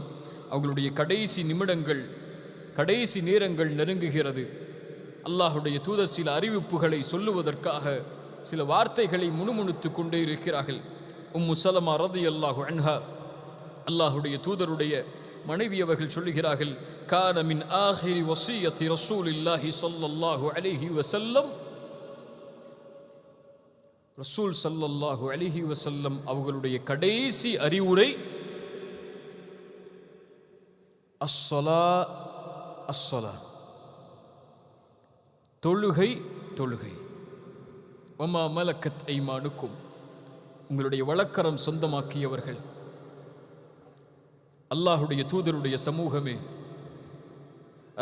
அவர்களுடைய கடைசி நிமிடங்கள், கடைசி நேரங்கள் நெருங்குகிறது. அல்லாஹுடைய தூதர் சில அறிவிப்புகளை சொல்லுவதற்காக சில வார்த்தைகளை முணுமுணுத்து கொண்டே இருக்கிறார்கள். உம்மு சலமா ரலியல்லாஹு அன்ஹா, அல்லாஹுடைய தூதருடைய மனைவி, அவர்கள் சொல்லுகிறார்கள், கான மின் ஆஹிரி வஸியத்தி ரசூலில்லாஹி ஸல்லல்லாஹு அலைஹி வஸல்லம், ரசூல் ஸல்லல்லாஹு அலைஹி வஸல்லம் அவர்களுடைய கடைசி அறிவுரை அஸ்ஸலா அஸ்ஸலா, தொழுகை தொழுகை. வமா மலக்கத் ஐமானுக்கும், உங்களுடைய வழக்கரம் சொந்தமாக்கியவர்கள். அல்லாஹுடைய தூதருடைய சமூகமே,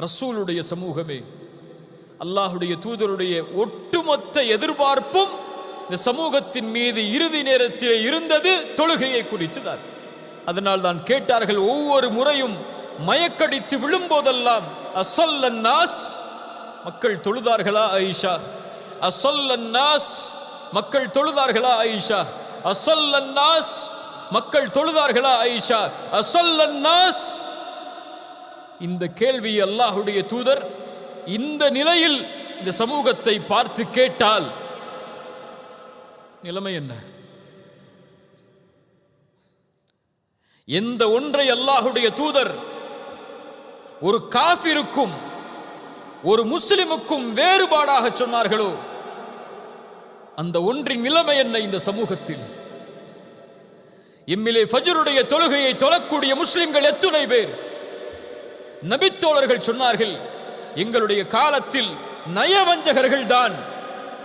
ரசூலுடைய சமூகமே, அல்லாஹுடைய தூதருடைய ஒட்டுமொத்த எதிர்பார்ப்பும் இந்த சமூகத்தின் மீது இறுதி நேரத்தில் இருந்தது தொழுகையை குறித்து தான். அதனால் தான் கேட்டார்கள், ஒவ்வொரு முறையும் மயக்கடித்து விழும்போதெல்லாம், அஸல்லன் நாஸ், மக்கள் தொழுதார்களா ஆயிஷா? அஸல்லன் நாஸ், மக்கள் தொழுதார்களா ஆயிஷா? அஸல்லன் நாஸ், மக்கள் தொழுதார்களா ஆயிஷா? அஸல்லன் நாஸ். இந்த கேள்வி அல்லாஹுடைய தூதர் இந்த நிலையில் இந்த சமூகத்தை பார்த்து கேட்டால் நிலைமை என்ன? எந்த ஒன்றை அல்லாஹுடைய தூதர் ஒரு காஃபிருக்கும் ஒரு முஸ்லிமுக்கும் வேறுபாடாக சொன்னார்களோ அந்த ஒன்றின் நிலைமை என்ன இந்த சமூகத்தில்? எம்மிலே ஃபஜ்ருடைய தொழுகையை தொழக்கூடிய முஸ்லிம்கள் எத்துணை பேர்? நபித்தோழர்கள் சொன்னார்கள், எங்களுடைய காலத்தில் நயவஞ்சகர்கள் தான்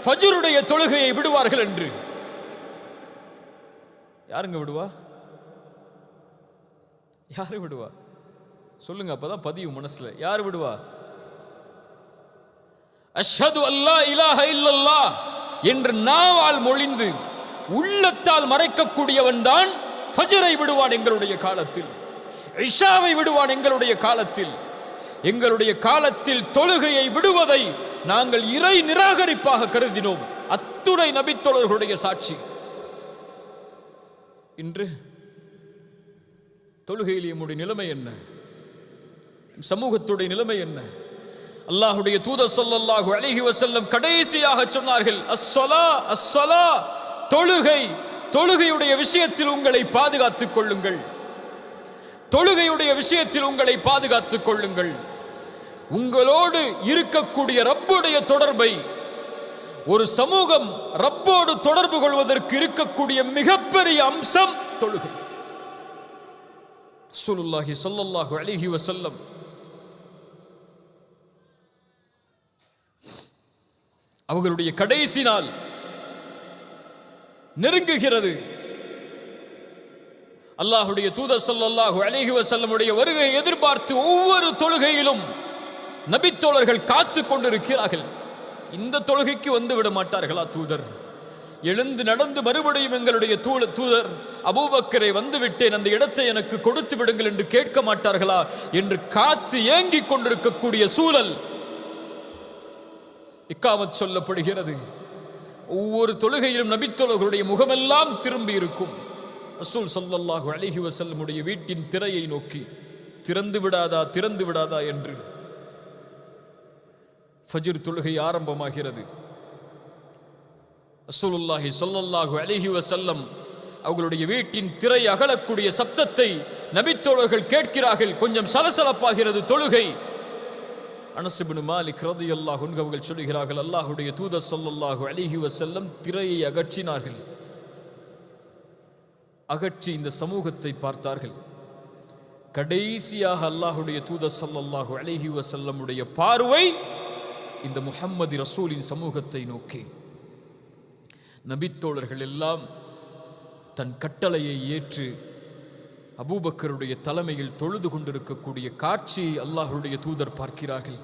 ஃபஜ்ருடைய தொழுகையை விடுவார்கள் என்று. யாருங்க விடுவா? யாரு விடுவா? சொல்லுங்க, அப்பதான் பதிவு மனசுல. யார் விடுவா? அஷ்ஹது அல்லா இலாஹ இல்லல்லாஹ் என்று நாவால் மொழிந்து உள்ளத்தால் மறைக்கக்கூடியவன் தான் ஃபஜ்ரை விடுவான் எங்களுடைய காலத்தில், இஷாவை விடுவான் எங்களுடைய காலத்தில். எங்களுடைய காலத்தில் தொழுகையை விடுவதை நாங்கள் இறை நிராகரிப்பாக கருதினோம். அத்துணை நபித்தோழர்களுடைய சாட்சி. இன்று தொழுகையில் நம்முடைய நிலைமை என்ன? சமூகத்துடைய நிலைமை என்ன? அல்லாஹுடைய தூதர் ஸல்லல்லாஹு அலைஹி வஸல்லம் கடைசியாக சொன்னார்கள், அஸ்ஸலா அஸ்ஸலா, தொழுகை. தொழுகையுடைய விஷயத்தில் உங்களை பாதுகாத்துக் கொள்ளுங்கள். தொழுகையுடைய விஷயத்தில் உங்களை பாதுகாத்துக் கொள்ளுங்கள். உங்களோடு இருக்கக்கூடிய ரப்புடைய தொடர்பை, ஒரு சமூகம் ரப்போடு தொடர்பு கொள்வதற்கு இருக்கக்கூடிய மிகப்பெரிய அம்சம் தொழுகை. ரசூலுல்லாஹி ஸல்லல்லாஹு அலைஹி வஸல்லம் அவர்களுடைய கடைசி நாள் நெருங்குகிறது. அல்லாஹுடைய தூதர் ஸல்லல்லாஹு அலைஹி வஸல்லமுடைய வருகையை எதிர்பார்த்து ஒவ்வொரு தொழுகையிலும் நபித்தோழர்கள் காத்து கொண்டிருக்கிறார்கள். இந்த தொழுகைக்கு வந்து விட மாட்டார்களா தூதர்? எழுந்து நடந்து மறுபடியும் எங்களுடைய தூதர் அபூபக்கரை வந்து விட்டேன், அந்த இடத்தை எனக்கு கொடுத்து விடுங்கள் என்று கேட்க மாட்டார்களா என்று காத்து ஏங்கிக் கொண்டிருக்கக்கூடிய சூழல் இக்காமத் சொல்லப்படுகிறது. ஒவ்வொரு தொழுகையிலும் நபித்தோழர்களுடைய முகமெல்லாம் திரும்பி இருக்கும். ரசூல் ஸல்லல்லாஹு அலைஹி வஸல்லமுடைய வீட்டின் திரையை நோக்கி, திறந்து விடாதா திறந்து விடாதா என்று. ஃபஜ்ர் தொழுகை ஆரம்பமாகிறது. ரசூலுல்லாஹி ஸல்லல்லாஹு அலைஹி வஸல்லம் அவர்களுடைய வீட்டின் திரை அகலக்கூடிய சப்தத்தை நபித்தோழர்கள் கேட்கிறார்கள். கொஞ்சம் சலசலப்பாகிறது தொழுகை. அனஸ் இப்னு மாலிக் ரலியல்லாஹு அன்ஹு அவர்கள் சொல்கிறார்கள், அல்லாஹ்வுடைய தூதர் ஸல்லல்லாஹு அலைஹி வஸல்லம் திரையை அகற்றினார்கள். அகற்றி இந்த சமூகத்தை பார்த்தார்கள். கடைசியாக அல்லாஹ்வுடைய தூதர் ஸல்லல்லாஹு அலைஹி வஸல்லமுடைய பார்வை இந்த முஹம்மது ரசூலின் சமூகத்தை நோக்கி. நபித்தோழர்கள் எல்லாம் தன் கட்டளையை ஏற்று அபூபக்கருடைய தலைமையில் தொழுது கொண்டிருக்கக்கூடிய காட்சியை அல்லாஹ்வுடைய தூதர் பார்க்கிறார்கள்.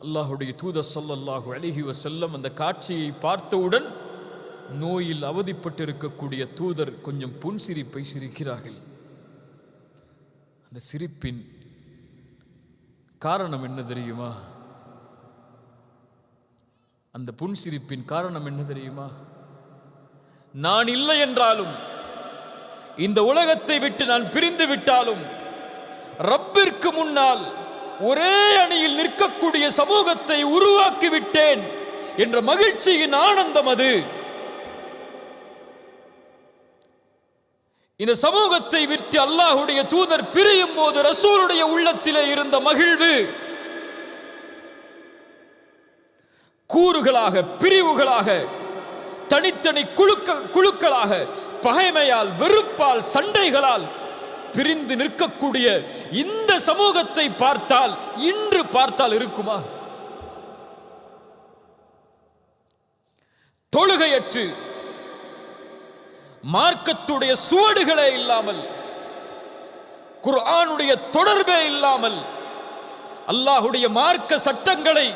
அல்லாஹ்வுடைய தூதர் ஸல்லல்லாஹு அலைஹி வஸல்லம் அந்த காட்சியை பார்த்தவுடன் நோயில் அவதிப்பட்டிருக்கக்கூடிய தூதர் கொஞ்சம் புன்சிரிப்பை சிரிக்கிறார்கள். அந்த சிரிப்பின் காரணம் என்ன தெரியுமா? அந்த புன்சிரிப்பின் காரணம் என்ன தெரியுமா? நான் இல்லை என்றாலும், இந்த உலகத்தை விட்டு நான் பிரிந்து விட்டாலும், ரப்பிற்கு முன்னால் ஒரே அணியில் நிற்கக்கூடிய சமூகத்தை உருவாக்கி விட்டேன் என்ற மகிழ்ச்சியின் ஆனந்தம் அது. இந்த சமூகத்தை விட்டு அல்லாஹ்வுடைய தூதர் பிரியும் போது ரசூலுடைய உள்ளத்திலே இருந்த மகிழ்வு கூறுகளாக, பிரிவுகளாக, தனித்தனி குழுக்களாக, பகைமையால், வெறுப்பால், சண்டைகளால் பிரிந்து நிற்கக்கூடிய இந்த சமூகத்தை பார்த்தால், இன்று பார்த்தால் இருக்குமா? தொழுகையற்று, மார்க்கத்துடைய சுவடுகளே இல்லாமல், குர்ஆனுடைய தொடர்பே இல்லாமல், அல்லாஹ்வுடைய மார்க்க சட்டங்களை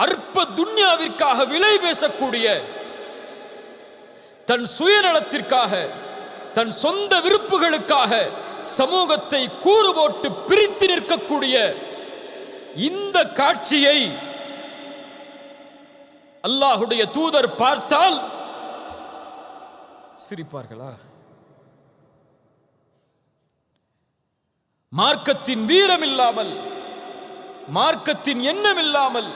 அற்ப துன்யாவிற்காக விலை பேசக்கூடிய, தன் சுயநலத்திற்காக, தன் சொந்த விருப்புகளுக்காக சமூகத்தை கூறு போட்டு பிரித்து நிற்கக்கூடிய இந்த காட்சியை அல்லாஹ்வுடைய தூதர் பார்த்தால் சிரிப்பார்களா? மார்க்கத்தின் வீரம் இல்லாமல், மார்க்கத்தின் எண்ணம் இல்லாமல்,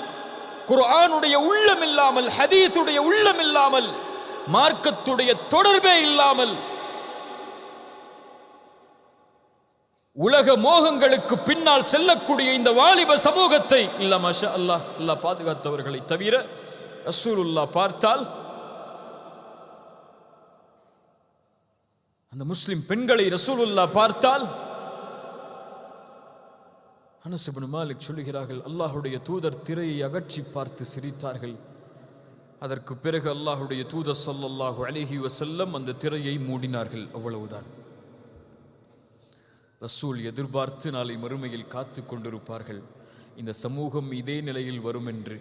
குர்ஆனுடைய உள்ளம் இல்லாமல், ஹதீஸுடைய உள்ளம் இல்லாமல், மார்க்கத்துடைய தொடர்பே இல்லாமல், உலக மோகங்களுக்கு பின்னால் செல்லக்கூடிய இந்த வாலிப சமூகத்தை இல்ல மாஷா அல்லாஹ், அல்லாஹ் பாதுகாத்தவர்களை தவிர ரசூலுல்லாஹ் பார்த்தால், அந்த முஸ்லிம் பெண்களை ரசூலுல்லாஹ் பார்த்தால், அனஸ் இப்னு மாலிக் சொல்லுகிறார்கள், அல்லாஹ்வுடைய தூதர் திரையை அகற்றி பார்த்து சிரித்தார்கள். அதற்கு பிறகு அல்லாஹ்வுடைய தூதர் ஸல்லல்லாஹு அலைஹி வஸல்லம் அந்த திரையை மூடினார்கள். அவ்வளவுதான். ரசூல் எதிர்பார்த்து நாளை மறுமையில் காத்து கொண்டிருப்பார்கள், இந்த சமூகம் இதே நிலையில் வரும் என்று.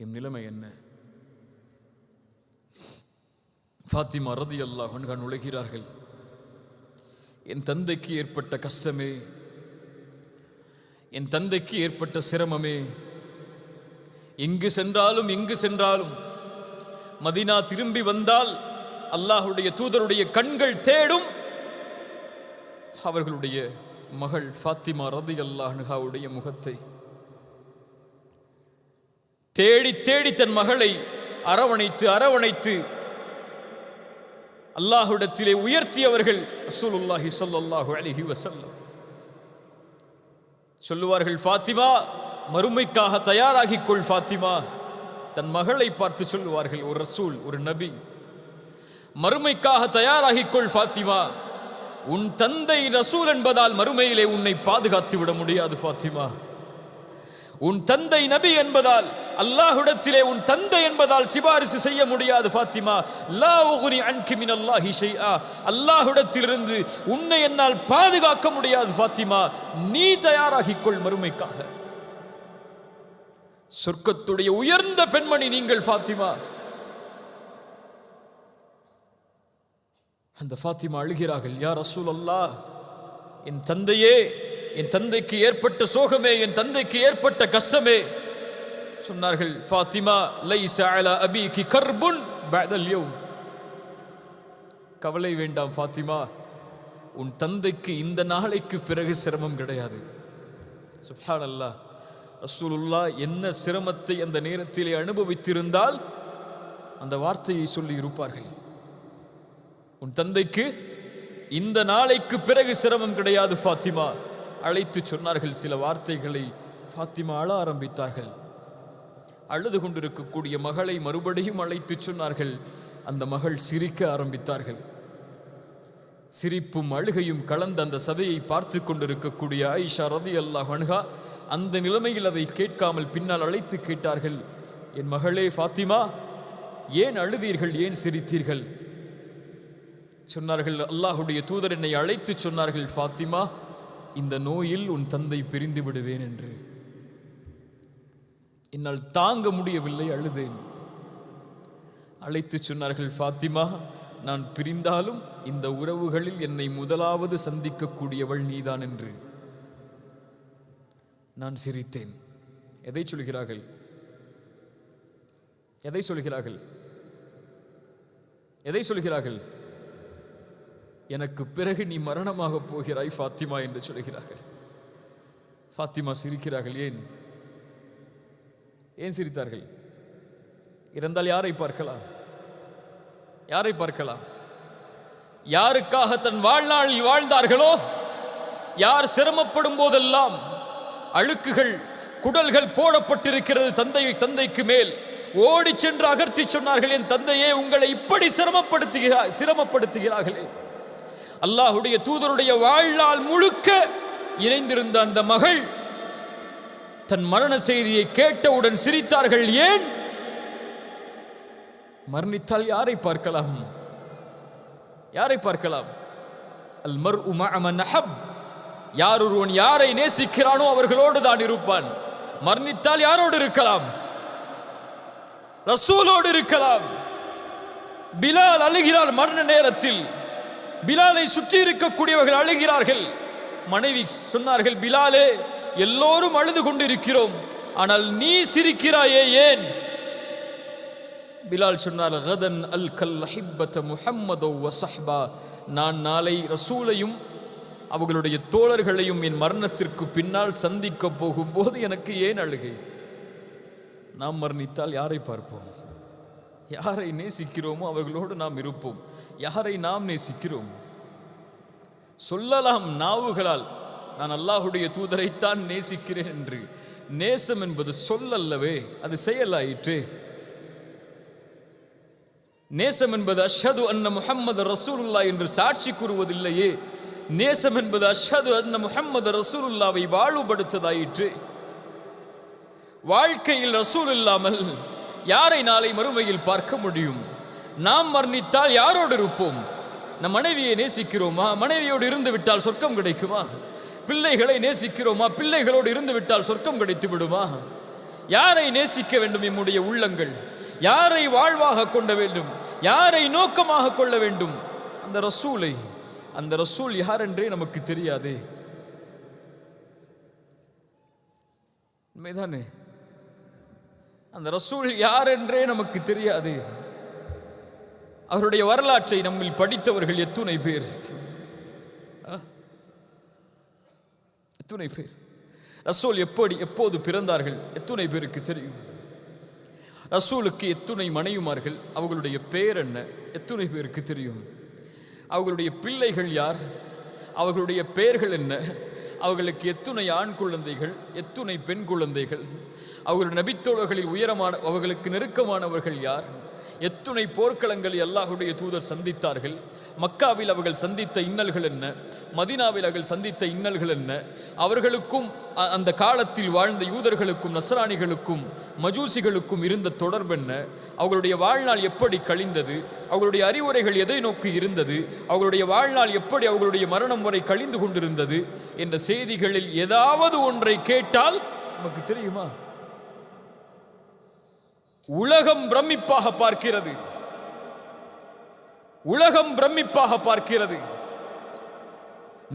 என் நிலைமை என்ன? ஃபாத்திமா ரலியல்லாஹு அன்ஹா நுழைகிறார்கள். என் தந்தைக்கு ஏற்பட்ட கஷ்டமே, என் தந்தைக்கு ஏற்பட்ட சிரமமே, எங்கு சென்றாலும் மதீனா திரும்பி வந்தால் அல்லாஹ்வுடைய தூதருடைய கண்கள் தேடும் அவர்களுடைய மகள் ஃபாத்திமா ரலியல்லாஹு அன்ஹாவுடைய முகத்தை. தேடி தேடி தன் மகளை அரவணைத்து அல்லாஹ்விடத்திலே உயர்த்தியவர்கள் ரசூலுல்லாஹி ஸல்லல்லாஹு அலைஹி வஸல்லம். சொல்லுவார்கள், ஃபாத்திமா மறுமைக்காக தயாராகிக் கொள் ஃபாத்திமா. தன் மகளை பார்த்து சொல்லுவார்கள், ஒரு ரசூல், ஒரு நபி, மறுமைக்காக தயாராகிக் கொள் ஃபாத்திமா. உன் தந்தை ரசூல் என்பதால் மறுமையிலே உன்னை பாதுகாத்து விட முடியாது ஃபாத்திமா. உன் தந்தை நபி என்பதால், அல்லாஹ்விடத்திலே உன் தந்தை என்பதால் சிபாரிசு செய்ய முடியாது ஃபாத்திமா. லா உக்னி அன்கி மினல்லாஹி ஷைஆ. அல்லாஹ்விடத்திலிருந்து உன்னை என்னால் பாதுகாக்க முடியாது ஃபாத்திமா. நீ தயாராகிக் கொள் மறுமைக்காக. சொர்க்கத்துடைய உயர்ந்த பெண்மணி நீங்கள் ஃபாத்திமா. அந்த ஃபாத்திமா அழுகிறார்கள், யா ரசூலல்லாஹ், என் தந்தையே, என் தந்தைக்கு ஏற்பட்ட சோகமே, என் தந்தைக்கு ஏற்பட்ட கஷ்டமே. சொன்னார்கள், ஃபாத்திமா, லைஸ அலா அபீகி கர்புன் பஅதல் யௌம். கவலை வேண்டாம் ஃபாத்திமா, உன் தந்தைக்கு இந்த நாளைக்கு பிறகு சிரமம் கிடையாது. சுப்ஹானல்லாஹ். ரசூலுல்லாஹ் என்ன சிரமத்தை அந்த நேரத்திலே அனுபவித்திருந்தால் அந்த வார்த்தையை சொல்லி இருப்பார்கள். உன் தந்தைக்கு இந்த நாளைக்கு பிறகு சிரமம் கிடையாது ஃபாத்திமா. அழைத்து சொன்னார்கள் சில வார்த்தைகளை. ஃபாத்திமா அழ ஆரம்பித்தார்கள். அழுது கொண்டிருக்கக்கூடிய மகளை மறுபடியும் அழைத்து சொன்னார்கள். அந்த மகள் சிரிக்க ஆரம்பித்தார்கள். சிரிப்பும் அழுகையும் கலந்த அந்த சபையை பார்த்து கொண்டிருக்கக்கூடிய ஆயிஷா ரலியல்லாஹு அன்ஹா அந்த நிலைமையில் அதை கேட்காமல் பின்னால் அழைத்து கேட்டார்கள், என் மகளே ஃபாத்திமா, ஏன் அழுதீர்கள், ஏன் சிரித்தீர்கள்? சொன்னார்கள், அல்லாஹுடைய தூதர் என்னை அழைத்து சொன்னார்கள், ஃபாத்திமா, இந்த நோயில் உன் தந்தை பிரிந்து விடுவேன் என்று. என்னால் தாங்க முடியவில்லை, அழுதேன். அழைத்து சொன்னார்கள், ஃபாத்திமா, நான் பிரிந்தாலும் இந்த உறவுகளில் என்னை முதலாவது சந்திக்கக்கூடியவள் நீதான் என்று. நான் சிரித்தேன். எதை சொல்கிறார்கள்? எதை சொல்கிறார்கள்? எதை சொல்கிறார்கள்? எனக்கு பிறகு நீ மரணமாக போகிறாய் ஃபாத்திமா என்று சொல்கிறார்கள். ஃபாத்திமா சிரிக்கிறார்கள். ஏன் ஏன் சிரித்தார்கள்? இறந்தால் யாரை பார்க்கலாம்? யாரை பார்க்கலாம்? யாருக்காக தன் வாழ்நாளில் வாழ்ந்தார்களோ, யார் சிரமப்படும் போதெல்லாம் அழுக்குகள் குடல்கள் போடப்பட்டிருக்கிறது தந்தைக்கு மேல், ஓடி சென்று அகற்றி சொன்னார்கள், என் தந்தையே, உங்களை இப்படி சிரமப்படுத்துகிறார்களே. அல்லாஹுடைய தூதருடைய வாழ்நாள் முழுக்க இணைந்திருந்த அந்த மகள் தன் மரண செய்தியை கேட்டவுடன் சிரித்தார்கள். ஏன்? மரணித்தால் யாரை பார்க்கலாம்? யாரை பார்க்கலாம்? அல் மர்உ மஅ மன் அஹப். யார் ஒருவன் யாரை நேசிக்கிறானோ அவர்களோடு தான் இருப்பான். மரணித்தால் யாரோடு இருக்கலாம்? ரசூலோடு இருக்கலாம். பிலால் அழுகிறார் மரண நேரத்தில். பிலாலை சுற்றி இருக்கக்கூடியவர்கள் அழுகிறார்கள். மனைவி சொன்னார்கள், பிலாலே, எல்லோரும் அழுது கொண்டிருக்கிறோம், ஆனால் நீ சிரிக்கிறாயே, ஏன்? பிலால் சொன்னார், கதன் அல் கல் ஹிப்பத முஹம்மது வ ஸஹ்பா. நான் நாளை ரசூலையும் அவர்களுடைய தோழர்களையும் என் மரணத்திற்கு பின்னால் சந்திக்க போகும்போது எனக்கு ஏன் அழுகை? நாம் மரணித்தால் யாரை பார்ப்போம்? யாரை நேசிக்கிறோமோ அவர்களோடு நாம் இருப்போம். யாரை நாம் நேசிக்கிறோம்? சொல்லலாம் நாவுகளால், நான் அல்லாஹுடைய தூதரைத்தான் நேசிக்கிறேன் என்று. நேசம் என்பது சொல்லல்லவே, அது செயலாயிற்று. நேசம் என்பது அஷ்ஹது அன்ன முஹம்மது ரசூலுல்லாஹ் என்று சாட்சி கூறுவதில்லையே. நேசம் என்பது அஷ்ஹது அன்ன முஹம்மது ரசூலுல்லாவை வாழுபடுத்ததாயிற்று. வாழ்க்கையில் ரசூல் இல்லாமல் யாரை நாளை மறுமையில் பார்க்க முடியும்? நாம் மரணித்தால் யாரோடு இருப்போம்? நம் மனைவியை நேசிக்கிறோமா? மனைவியோடு இருந்து விட்டால் சொர்க்கம் கிடைக்குமா? பிள்ளைகளை நேசிக்கிறோமா? பிள்ளைகளோடு இருந்து விட்டால் சொர்க்கம் கிடைத்து விடுமா? யாரை நேசிக்க வேண்டும்? நம்முடைய உள்ளங்கள் யாரை வாழ்வாக கொள்ள வேண்டும்? யாரை நோக்கமாக கொள்ள வேண்டும்? அந்த ரசூலை. அந்த ரசூல் யார் என்றே நமக்கு தெரியாது. உண்மைதானே? அந்த ரசூல் யார் என்றே நமக்கு தெரியாது. அவருடைய வரலாற்றை நம்மில் படித்தவர்கள் எத்துணை பேர்? எத்துணை பேர்? ரசூல் எப்போது பிறந்தார்கள் எத்துணை பேருக்கு தெரியும்? ரசூலுக்கு எத்துணை மனைவிமார்கள்? அவர்களுடைய பெயர் என்ன? எத்துணை பேருக்கு தெரியும்? அவர்களுடைய பிள்ளைகள் யார்? அவர்களுடைய பெயர்கள் என்ன? அவர்களுக்கு எத்துணை ஆண் குழந்தைகள், எத்துணை பெண் குழந்தைகள்? அவர்கள் நபித்தோழர்களில் உயரமான, அவர்களுக்கு நெருக்கமானவர்கள் யார்? எத்துணை போர்க்களங்களை அல்லாஹுடைய தூதர் சந்தித்தார்கள்? மக்காவில் அவர்கள் சந்தித்த இன்னல்கள் என்ன? மதீனாவில் அவர்கள் சந்தித்த இன்னல்கள் என்ன? அவர்களுக்கும் அந்த காலத்தில் வாழ்ந்த யூதர்களுக்கும் நஸ்ரானிகளுக்கும் மஜூசிகளுக்கும் இருந்த தொடர்பு என்ன? அவர்களுடைய வாழ்நாள் எப்படி கழிந்தது? அவர்களுடைய அறிவுரைகள் எதை நோக்கி இருந்தது? அவர்களுடைய வாழ்நாள் எப்படி அவர்களுடைய மரணம் வரை கழிந்து கொண்டிருந்தது என்ற செய்திகளில் ஏதாவது ஒன்றை கேட்டால் நமக்கு தெரியுமா? உலகம் பிரமிப்பாக பார்க்கிறது. உலகம் பிரமிப்பாக பார்க்கிறது.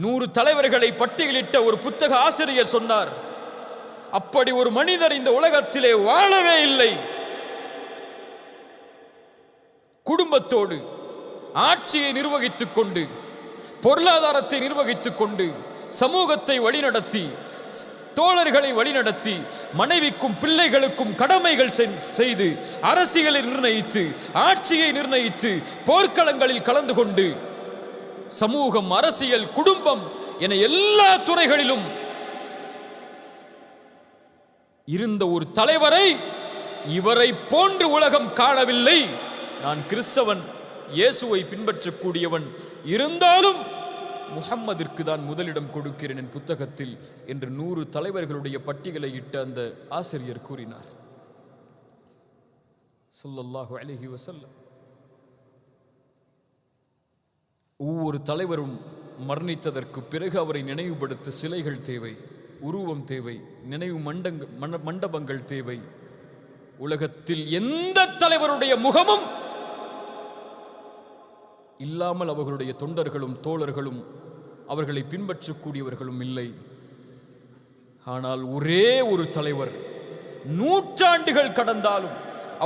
100 தலைவர்களை பட்டியலிட்ட ஒரு புத்தக ஆசிரியர் சொன்னார், அப்படி ஒரு மனிதர் இந்த உலகத்திலே வாழவே இல்லை. குடும்பத்தோடு ஆட்சியை நிர்வகித்துக் கொண்டு, பொருளாதாரத்தை நிர்வகித்துக் கொண்டு, சமூகத்தை வழிநடத்தி தோழர்களை வழிநடத்தி மனைவிக்கும் பிள்ளைகளுக்கும் கடமைகள் செய்து அரசியலை நிர்ணயித்து ஆட்சியை நிர்ணயித்து போர்க்களங்களில் கலந்து கொண்டு சமூகம், அரசியல், குடும்பம் என எல்லா துறைகளிலும் இருந்த ஒரு தலைவரை இவரை போன்று உலகம் காணவில்லை. நான் கிறிஸ்தவன், இயேசுவை பின்பற்றக்கூடியவன், இருந்தாலும் முஹம்மதிற்கு தான் முதலிடம் கொடுக்கிறேன் என் புத்தகத்தில் என்று 100 தலைவர்களுடைய பட்டியலை இட்ட அந்த ஆசிரியர் கூறினார். ஸல்லல்லாஹு அலைஹி வஸல்லம். ஒவ்வொரு தலைவரும் மரணித்ததற்கு பிறகு அவரை நினைவுபடுத்த சிலைகள் தேவை, உருவம் தேவை, நினைவு மண்டபங்கள் தேவை. உலகத்தில் எந்த தலைவருடைய முகமும் இல்லாமல் அவர்களுடைய தொண்டர்களும் தோழர்களும் அவர்களை பின்பற்றக்கூடியவர்களும் இல்லை. ஆனால் ஒரே ஒரு தலைவர் நூற்றாண்டுகள் கடந்தாலும்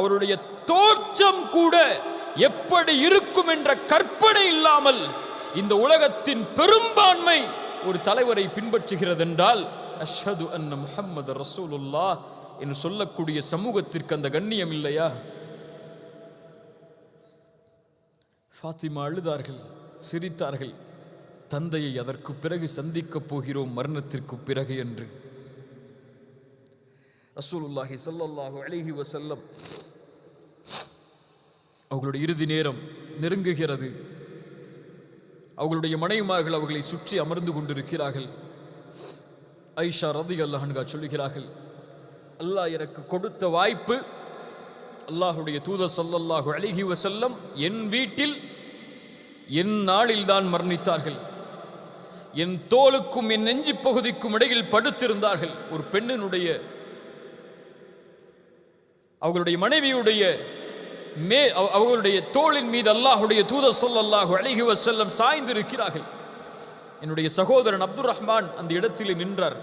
அவருடைய தோற்றம் கூட எப்படி இருக்கும் என்ற கற்பனை இல்லாமல் இந்த உலகத்தின் பெரும்பான்மை ஒரு தலைவரை பின்பற்றுகிறது என்றால் அஷ்ஹது அன்ன முஹம்மது ரசூலுல்லாஹ் என்று சொல்லக்கூடிய சமூகத்திற்கு அந்த கண்ணியம் இல்லையா? ஃபாத்திமா அழுதார்கள், சிரித்தார்கள். தந்தையை அதற்கு பிறகு சந்திக்கப் போகிறோம் மரணத்திற்கு பிறகு என்று. ரசூலுல்லாஹி ஸல்லல்லாஹு அலைஹி வஸல்லம் அவர்களுடைய இறுதி நேரம் நெருங்குகிறது. அவர்களுடைய மனைவிமார்கள் அவர்களை சுற்றி அமர்ந்து கொண்டிருக்கிறார்கள். ஐஷா ரலியல்லாஹு அன்ஹா சொல்லுகிறார்கள், அல்லாஹ் எனக்கு கொடுத்த வாய்ப்பு, அல்லாஹுடைய தூதர் ஸல்லல்லாஹு அலைஹி வஸல்லம் என் வீட்டில் என் நாளில் தான் மரணித்தார்கள். என் தோலுக்கும் என் நெஞ்சு பகுதிக்கும் இடையில் படுத்திருந்தார்கள். ஒரு பெண்ணினுடைய அவர்களுடைய மனைவியுடைய அவர்களுடைய தோளின் மீது அல்லாஹுடைய தூதர் ஸல்லல்லாஹு அலைஹி வஸல்லம் சாய்ந்திருக்கிறார்கள். என்னுடைய சகோதரன் அப்துர் ரஹ்மான் அந்த இடத்திலே நின்றார்.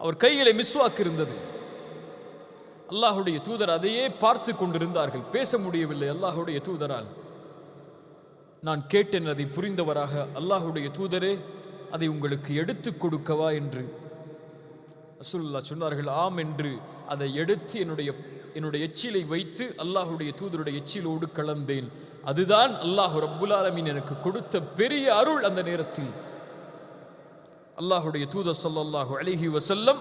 அவர் கையிலே மிஸ்வாக் இருந்தது. அல்லாஹுடைய தூதர் அதையே பார்த்து கொண்டிருந்தார்கள். பேச முடியவில்லை அல்லாஹுடைய தூதரால். நான் கேட்டேன் அதை புரிந்தவராக, அல்லாஹுடைய தூதரே அதை உங்களுக்கு எடுத்து கொடுக்கவா என்று. ரசூலுல்லாஹ் சொன்னார்கள், ஆம் என்று அதை எடுத்து என்னுடைய எச்சிலை வைத்து அல்லாஹுடைய தூதருடைய எச்சிலோடு கலந்தேன். அதுதான் அல்லாஹ் ரப்புல் ஆலமீன் எனக்கு கொடுத்த பெரிய அருள். அந்த நேரத்தில் அல்லாஹுடைய தூதர் ஸல்லல்லாஹு அலைஹி வஸல்லம்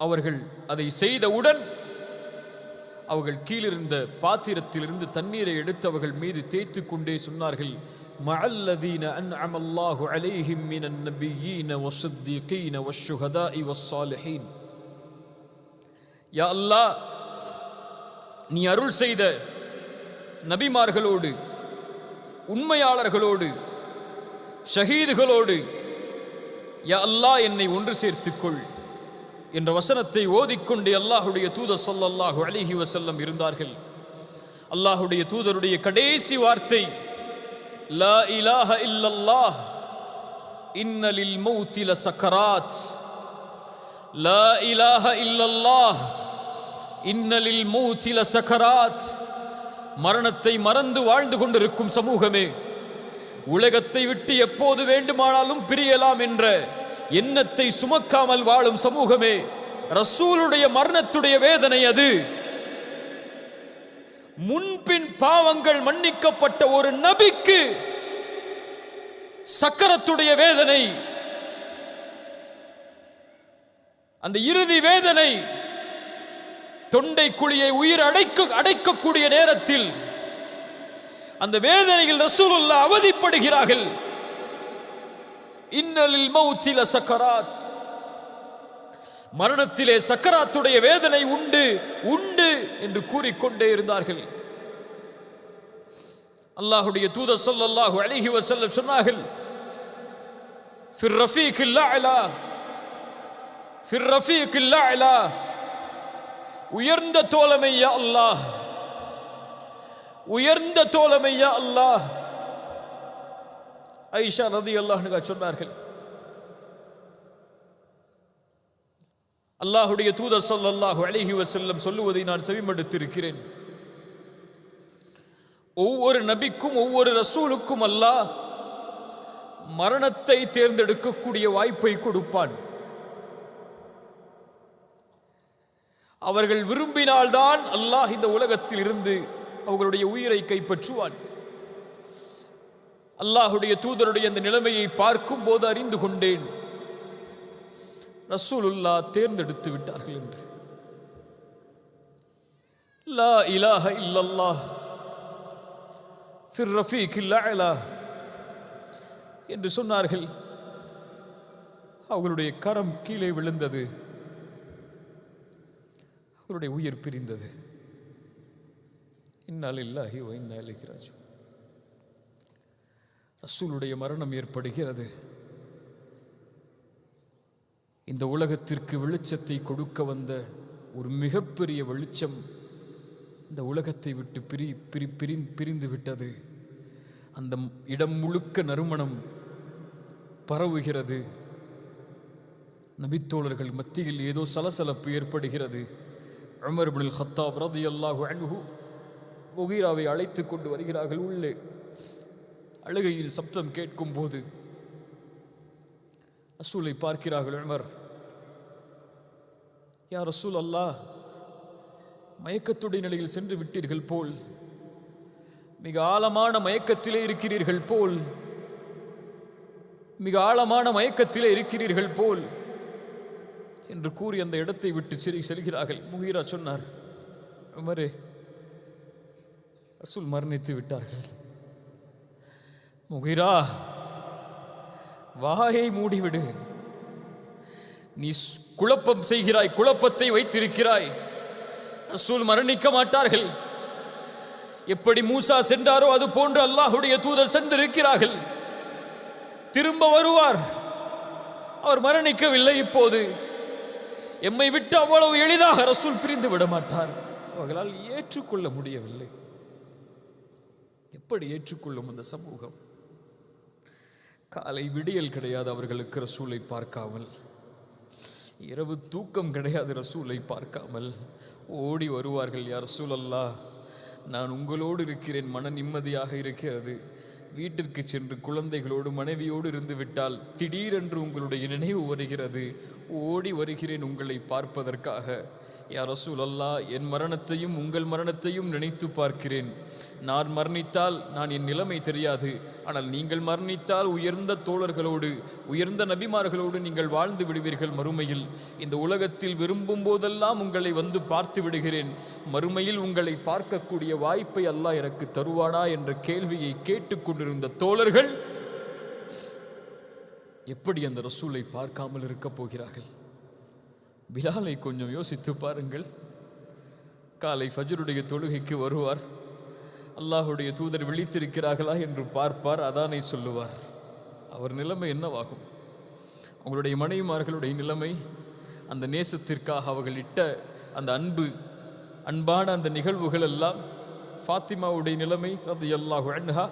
அவர்கள் அதை செய்தவுடன் அவர்கள் கீழிருந்த பாத்திரத்திலிருந்து தண்ணீரை எடுத்து அவர்கள் மீது தேய்த்து கொண்டே சொன்னார்கள், மஅல்லதீன அன்அமல்லாஹு அலைஹிம் மினன் நபிய்யீன வஸ்ஸித்தீகீன வஷ்ஷுஹதாஇ வஸ்ஸாலிஹீன். யா அல்லாஹ், நீ அருள் செய்த நபிமார்களோடு, உண்மையாளர்களோடு, ஷஹீதுகளோடு யா அல்லாஹ் என்னை ஒன்று சேர்த்துக்கொள் என்ற வசனத்தை ஓதிக்கொண்டே அல்லாஹுடைய தூதர் ஸல்லல்லாஹு அலைஹி வஸல்லம் இருந்தார்கள். அல்லாஹுடைய தூதருடைய கடைசி வார்த்தை லா இலாஹ இல்லல்லாஹ் இன்ன லில் மௌத்தி லசக்கராத். லா இலாஹ இல்லல்லாஹ் இன்ன லில் மௌத்தி லசக்கராத். மரணத்தை மறந்து வாழ்ந்து கொண்டிருக்கும் சமூகமே, உலகத்தை விட்டு எப்போது வேண்டுமானாலும் பிரியலாம் என்ற எண்ணத்தை சுமக்காமல் வாழும் சமூகமே, ரசூலுடைய மரணத்துடைய வேதனை அது. முன்பின் பாவங்கள் மன்னிக்கப்பட்ட ஒரு நபிக்கு சக்கரத்துடைய வேதனை, அந்த இறுதி வேதனை, தொண்டை குழியை உயிர் அடைக்கக்கூடிய நேரத்தில் அந்த வேதனையில் ரசூலுல்லாஹ் அவதிப்படுகிறார்கள். இன்னலில் மௌத்தி லசக்கராத். மரணத்திலே சக்கராத்துடைய வேதனை உண்டு உண்டு என்று கூறிக்கொண்டே இருந்தார்கள். அல்லாஹுடைய தூதர் ஸல்லல்லாஹு அலைஹி வஸல்லம் சொன்னார்கள், ஃபிர் ரஃபீகில் அலா, ஃபிர் ரஃபீகில் அலா, உயர்ந்த தோழமை யா அல்லாஹ், உயர்ந்த தோழமை யா அல்லாஹ். ஐஷா ரலியல்லாஹு அன்ஹா சொன்னார்கள், அல்லாஹுடைய தூதர் ஸல்லல்லாஹு அலைஹி வஸல்லம் சொல்லுவதை நான் செவிமடுத்திருக்கிறேன். ஒவ்வொரு நபிக்கும் ஒவ்வொரு ரசூலுக்கும் அல்லாஹ் மரணத்தை தேர்ந்தெடுக்கக்கூடிய வாய்ப்பை கொடுப்பான். அவர்கள் விரும்பினால்தான் அல்லாஹ் இந்த உலகத்தில் இருந்து அவர்களுடைய உயிரை கைப்பற்றுவான். அல்லாஹுடைய தூதருடைய அந்த நிலைமையை பார்க்கும் போது அறிந்து கொண்டேன், ரசூலுல்லாஹ் தேர்ந்தெடுத்து விட்டார்கள் என்று. லா இலாஹ இல்லல்லாஹ் ஃபிர் ரஃபீகில் அலா என்று சொன்னார்கள். அவர்களுடைய கரம் கீழே விழுந்தது, அவருடைய உயிர் பிரிந்தது. இன்னா லில்லாஹி வ இன்னா இலைஹி ராஜிஊன். ரசூலுடைய மரணம் ஏற்படுகிறது. இந்த உலகத்திற்கு வெளிச்சத்தை கொடுக்க வந்த ஒரு மிகப்பெரிய வெளிச்சம் இந்த உலகத்தை விட்டு பிரிந்து விட்டது. அந்த இடம் முழுக்க நறுமணம் பரவுகிறது. நபித்தோழர்கள் மத்தியில் ஏதோ சலசலப்பு ஏற்படுகிறது. உமர் இப்னுல் கத்தாப் ரலியல்லாஹு அன்ஹு முகீராவை அழைத்து கொண்டு வருகிறார்கள். உள்ளே அழுகையில் சப்தம் கேட்கும் போது ரசூலை பார்க்கிறார்கள். உமர், யா ரசூல் அல்லாஹ், மயக்கத்துடைய நிலையில் சென்று விட்டீர்கள் போல், மிக ஆழமான மயக்கத்திலே இருக்கிறீர்கள் போல், மிக ஆழமான மயக்கத்திலே இருக்கிறீர்கள் போல் என்று கூறி அந்த இடத்தை விட்டு செல்கிறார்கள். முகீரா சொன்னார், உமரே, ரசூல் மரணித்து விட்டார்கள். முகீரா, வாயை மூடிவிடு. நீ குழப்பம் செய்கிறாய், குழப்பத்தை வைத்திருக்கிறாய். ரசூல் மரணிக்க மாட்டார்கள். எப்படி மூசா சென்றாரோ அது போன்று அல்லாஹுடைய தூதர் சென்றிருக்கிறார்கள். திரும்ப வருவார். அவர் மரணிக்கவில்லை. இப்போது எம்மை விட்டு அவ்வளவு எளிதாக ரசூல் பிரிந்து விட மாட்டார். அவர்களால் ஏற்றுக்கொள்ள முடியவில்லை. எப்படி ஏற்றுக்கொள்ளும் அந்த சமூகம்? காலை விடியல் கிடையாது அவர்களுக்கு ரசூலை பார்க்காமல், இரவு தூக்கம் கிடையாது ரசூலை பார்க்காமல். ஓடி வருவார்கள். யா ரசூலல்லாஹ், நான் உங்களோடு இருக்கிறேன், மன நிம்மதியாக இருக்கிறது. வீட்டிற்கு சென்று குழந்தைகளோடு மனைவியோடு இருந்து விட்டால் திடீரென்று உங்களுடைய நினைவு வருகிறது. ஓடி வருகிறேன் உங்களை பார்ப்பதற்காக. யா ரசூலல்லாஹ், என் மரணத்தையும் உங்கள் மரணத்தையும் நினைத்து பார்க்கிறேன். நான் மரணித்தால் நான் என் நிலைமை தெரியாது. ஆனால் நீங்கள் மரணித்தால் உயர்ந்த தோழர்களோடு, உயர்ந்த நபிமார்களோடு நீங்கள் வாழ்ந்து விடுவீர்கள் மறுமையில். இந்த உலகத்தில் விரும்பும் போதெல்லாம் உங்களை வந்து பார்த்து விடுகிறேன். மறுமையில் உங்களை பார்க்கக்கூடிய வாய்ப்பை அல்லாஹ் எனக்கு தருவானா என்ற கேள்வியை கேட்டுக்கொண்டிருந்த தோழர்கள் எப்படி அந்த ரசூலை பார்க்காமல் இருக்க போகிறார்கள்? பிலாலை கொஞ்சம் யோசித்து பாருங்கள். காலை ஃபஜ்ருடைய தொழுகைக்கு வருவார். அல்லாஹுடைய தூதர் விழித்திருக்கிறார்களா என்று பார்ப்பார். அதானை சொல்லுவார். அவர் நிலைமை என்னவாகும்? அவங்களுடைய மனைவிமார்களுடைய நிலைமை, அந்த நேசத்திற்காக அவர்கள் இட்ட அந்த அன்பான அந்த நிகழ்வுகள் எல்லாம். ஃபாத்திமாவுடைய நிலைமை ரலியல்லாஹு அன்ஹா,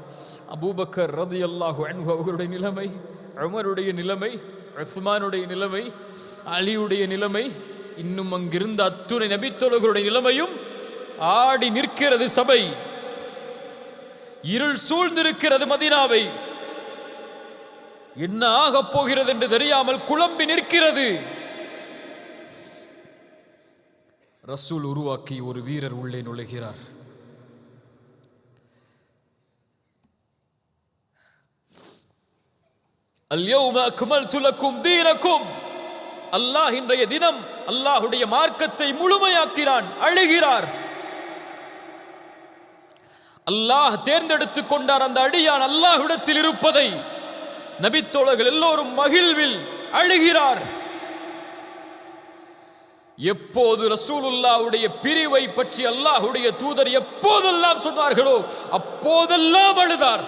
அபூபக்கர் ரலியல்லாஹு அன்ஹு அவர்களுடைய நிலைமை, உமருடைய நிலைமை, உஸ்மானுடைய நிலைமை, அலியுடைய நிலைமை, இன்னும் அங்கிருந்த அத்துணை நபித்தோழர்களுடைய நிலைமையும் ஆடி நிற்கிறது. சபை இருள் சூழ்ந்திருக்கிறது. மதீனாவை என்ன ஆகப் போகிறது என்று தெரியாமல் குழம்பி நிற்கிறது. ரசூல் உருவாக்கி ஒரு வீரர் உள்ளே நுழைகிறார். அல்யௌம அக்மல்து லக்கும் தீனக்கும். அல்லாஹ் இன்றைய தினம் அல்லாஹுடைய மார்க்கத்தை முழுமையாக்கிறான். அழுகிறார். அல்லாஹ் தேர்ந்தெடுத்துக் கொண்டார் அந்த அடியான் அல்லாஹ்விடத்தில் இருப்பதை. நபித்தோழர்கள் எல்லோரும் மகிழ்வில் அழுகிறார். எப்போது ரசூலுல்லாஹ்வுடைய பிரிவை பற்றி அல்லாஹ்வுடைய தூதர் எப்போதெல்லாம் சொன்னார்களோ அப்போதெல்லாம் அழுதார்.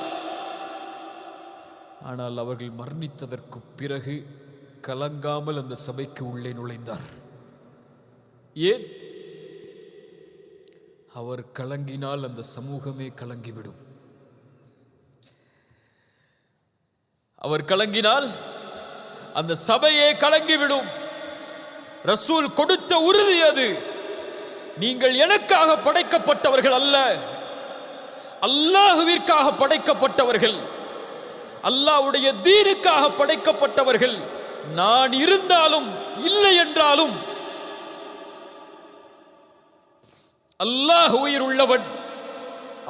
ஆனால் அவர்கள் மரணித்ததற்கு பிறகு கலங்காமல் அந்த சபைக்கு உள்ளே நுழைந்தார். ஏன்? அவர் கலங்கினால் அந்த சமூகமே கலங்கிவிடும். அவர் கலங்கினால் அந்த சபையே கலங்கிவிடும். ரசூல் கொடுத்த உறுதி அது. நீங்கள் எனக்காக படைக்கப்பட்டவர்கள் அல்ல, அல்லாஹ்விற்காக படைக்கப்பட்டவர்கள். அல்லாஹ்வுடைய தீனுக்காக படைக்கப்பட்டவர்கள். நான் இருந்தாலும் இல்லை என்றாலும் அல்லாஹ் உயிர் உள்ளவன்,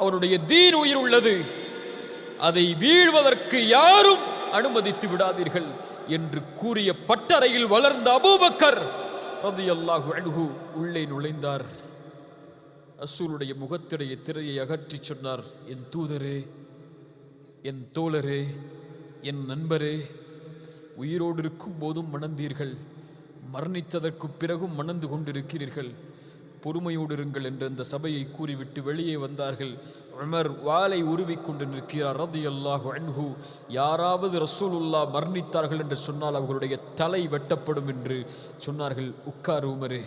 அவனுடைய தீன் உயிர் உள்ளது, அதை வீழ்வதற்கு யாரும் அனுமதித்து விடாதீர்கள் என்று கூறிய பட்டறையில் வளர்ந்த அபூபக்கர் ரலியல்லாஹு அன்ஹு உள்ளே நுழைந்தார். ரசூலுடைய முகத்திடைய திரையை அகற்றி சொன்னார், என் தூதரே, என் தோழரே, என் நண்பரே, உயிரோடு இருக்கும் போதும் மணந்தீர்கள், மரணித்ததற்கு பிறகும் மணந்து கொண்டிருக்கிறீர்கள், பொறுமையோடு இருங்கள் என்று அந்த சபையை கூறிவிட்டு வெளியே வந்தார்கள். உமர் வாளை உருவிக்கொண்டு நிற்கிறார் ரலியல்லாஹு அன்ஹு. யாராவது ரசூலுல்லாஹ் மரணித்தார்கள் என்று சொன்னால் அவர்களுடைய தலை வெட்டப்படும் என்று சொன்னார்கள். உட்காரு உமரே,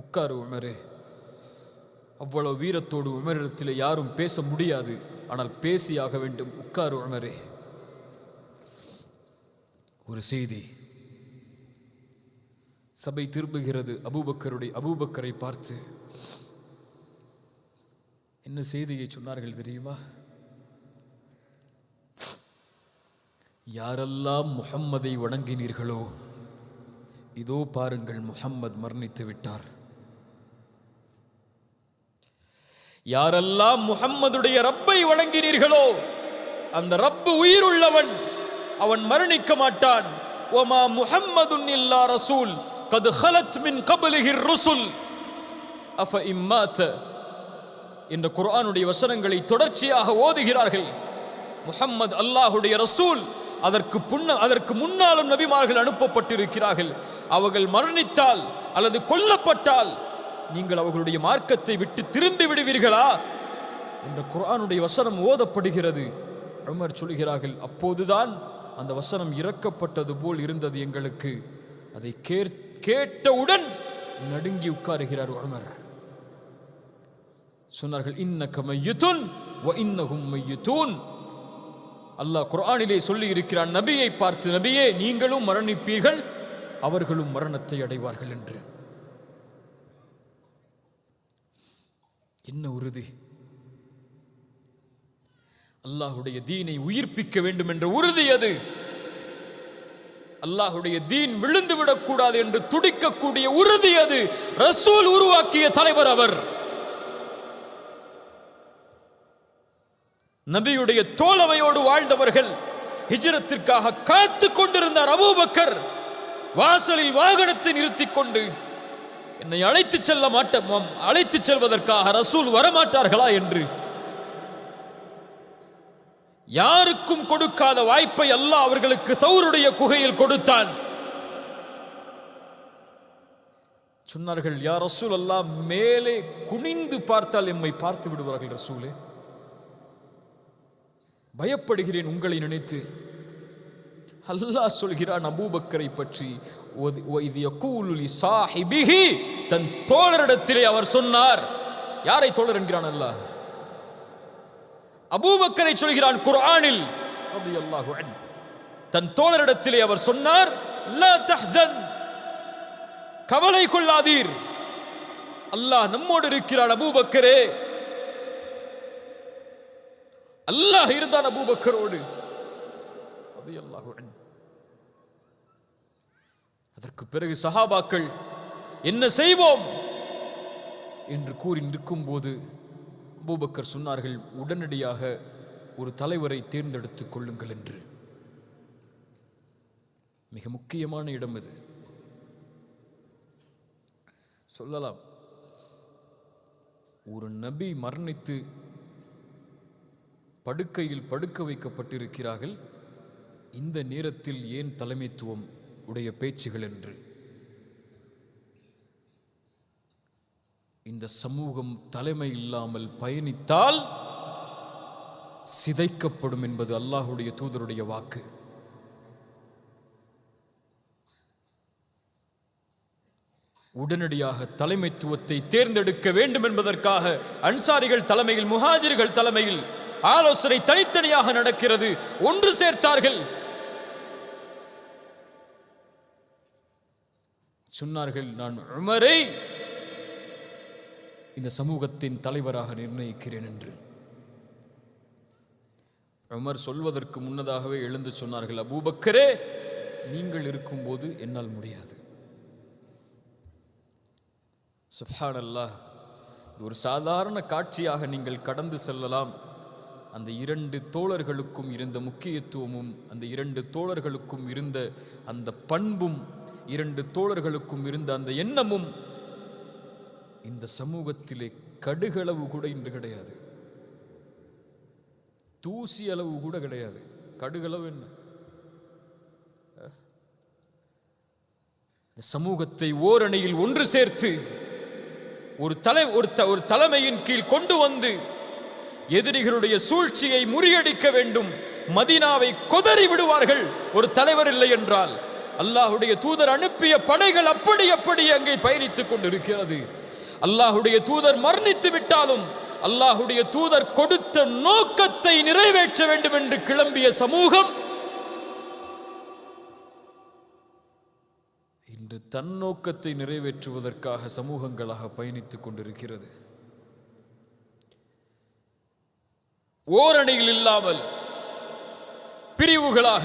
உட்காரு உமரே. அவ்வளவு வீரத்தோடு உமரிடத்தில் யாரும் பேச முடியாது, ஆனால் பேசியாக வேண்டும். உட்காரு உமரே. ஒரு செய்தி சபை திரும்புகிறது. அபூபக்கரை பார்த்து என்ன செய்தியை சொன்னார்கள் தெரியுமா? யாரெல்லாம் முஹம்மதை வணங்கினீர்களோ இதோ பாருங்கள், முஹம்மது மரணித்து விட்டார். யாரெல்லாம் முஹம்மதுடைய ரப்பை வணங்கினீர்களோ அந்த ரப்பு உயிர் உள்ளவன், அவன் மரணிக்க மாட்டான். வமா முஹம்மதுன் இல்லா ரசூல் கத் ஹலத் மின் கப்லிஹி ருசுல் அஃப இம்மாத என்ற குர்ஆனுடைய வசனங்களை தொடர்ச்சியாக ஓதுகிறார்கள். முஹம்மது அல்லாஹுடைய ரசூல், அதற்கு முன்னாலும் நபிமார்கள் அனுப்பப்பட்டிருக்கிறார்கள். அவர்கள் மரணித்தால் அல்லது கொல்லப்பட்டால் நீங்கள் அவர்களுடைய மார்க்கத்தை விட்டு திரும்பி விடுவீர்களா என்ற குர்ஆனுடைய வசனம் ஓதப்படுகிறது. உமர் சொல்கிறார்கள், அப்போதுதான் அந்த வசனம் இறக்கப்பட்டது போல் இருந்தது எங்களுக்கு. அதை கேட்டவுடன் நடுங்கி உட்காருகிறார் உமர். சொன்னார்கள், இன்னக மையித்துன் வ இன்னஹும் மையித்தூன். அல்லாஹ் குர்ஆனிலே சொல்லி இருக்கிறான் நபியை பார்த்து, நபியே நீங்களும் மரணிப்பீர்கள், அவர்களும் மரணத்தை அடைவார்கள் என்று. என்ன உறுதி! அல்லாஹுடைய தீனை உயிர்ப்பிக்க வேண்டும் என்ற உறுதி அது. அல்லாஹுடைய தீன் விழுந்து விடக்கூடாது என்று துடிக்கக்கூடிய உறுதி அது. ரசூல் உருவாக்கிய தலைவர் அவர். நபியுடைய தோழமையோடு வாழ்ந்தவர்கள். ஹிஜ்ரத்திற்காக காத்து கொண்டிருந்தார் அபூபக்கர். வாசலில் வாகனத்தை நிறுத்திக் கொண்டு, என்னை அழைத்து செல்வதற்காக ரசூல் வரமாட்டார்களா என்று யாருக்கும் கொடுக்காத வாய்ப்பை அல்லாஹ் அவர்களுக்கு சௌருடைய குகையில் கொடுத்தான். சொன்னார்கள், யா ரசூல் அல்லாஹ், மேலே குனிந்து பார்த்தால் எம்மை பார்த்து விடுவார்கள் ரசூலே, பயப்படுகிறேன் உங்களை நினைத்து. அல்லாஹ் சொல்கிறான் அபூபக்கரை பற்றி, தன் தோழரிடத்திலே அவர் சொன்னார். யாரை தோழர் என்கிறான் அல்லாஹ்? அபூபக்கரை சொல்கிறான் குர்ஆனில் ரலியல்லாஹு அன்ஹு. தன் தோழரிடத்திலே அவர் சொன்னார், லா தஹ்சன், கவலை கொள்ளாதீர், அல்லாஹ் நம்மோடு இருக்கிறான் அபூபக்கரே. அல்லாஹ் இருந்தான் அபூபக்கரோடு ரலியல்லாஹு அன்ஹு. அதற்கு பிறகு சஹாபாக்கள் என்ன செய்வோம் என்று கூறி நிற்கும் போது அபூபக்கர் சொன்னார்கள், உடனடியாக ஒரு தலைவரை தேர்ந்தெடுத்துக் கொள்ளுங்கள் என்று. மிக முக்கியமான இடம் இது. சொல்லலாம், ஒரு நபி மரணித்து படுக்கையில் படுக்க வைக்கப்பட்டிருக்கிறார்கள், இந்த நேரத்தில் ஏன் தலைமைத்துவம் உடைய பேச்சுகள் என்று. இந்த சமூகம் தலைமை இல்லாமல் பயணித்தால் சிதைக்கப்படும் என்பது அல்லாஹுடைய தூதருடைய வாக்கு. உடனடியாக தலைமைத்துவத்தை தேர்ந்தெடுக்க வேண்டும் என்பதற்காக அன்சாரிகள் தலைமையில், முஹாஜிர்கள் தலைமையில் ஆலோசனை தனித்தனியாக நடக்கிறது. ஒன்று சேர்த்தார்கள். சொன்னார்கள், நான் உமரை இந்த சமூகத்தின் தலைவராக நிர்ணயிக்கிறேன் என்று. உமர் சொல்வதற்கு முன்னதாகவே எழுந்து சொன்னார்கள், அபூபக்கரே, நீங்கள் இருக்கும்போது என்னால் முடியாது. சுப்ஹானல்லாஹ். இது ஒரு சாதாரண காட்சியாக நீங்கள் கடந்து செல்லலாம். அந்த 2 தோழர்களுக்கும் இருந்த முக்கியத்துவமும், அந்த 2 தோழர்களுக்கும் இருந்த அந்த பண்பும், 2 தோழர்களுக்கும் இருந்த அந்த எண்ணமும் இந்த சமூகத்திலே கடுகளவு கூட இன்று கிடையாது. தூசி அளவு கூட கிடையாது. கடுகளவு என்ன? சமூகத்தை ஓரணியில் ஒன்று சேர்த்து ஒரு தலைமையின் கீழ் கொண்டு வந்து எதிரிகளுடைய சூழ்ச்சியை முறியடிக்க வேண்டும். மதீனாவை கொதறி விடுவார்கள் ஒரு தலைவர் இல்லை என்றால். அல்லாஹுடைய தூதர் அனுப்பிய படைகள் அப்படி அங்கே பயணித்துக் கொண்டிருக்கிறது. அல்லாஹுடைய தூதர் மரணித்து விட்டாலும் அல்லாஹுடைய தூதர் கொடுத்த நோக்கத்தை நிறைவேற்ற வேண்டும் என்று கிளம்பிய சமூகம் இன்று தன் நோக்கத்தை நிறைவேற்றுவதற்காக சமூகங்களாக பயணித்துக் கொண்டிருக்கிறது. ஓரணியில் இல்லாமல் பிரிவுகளாக,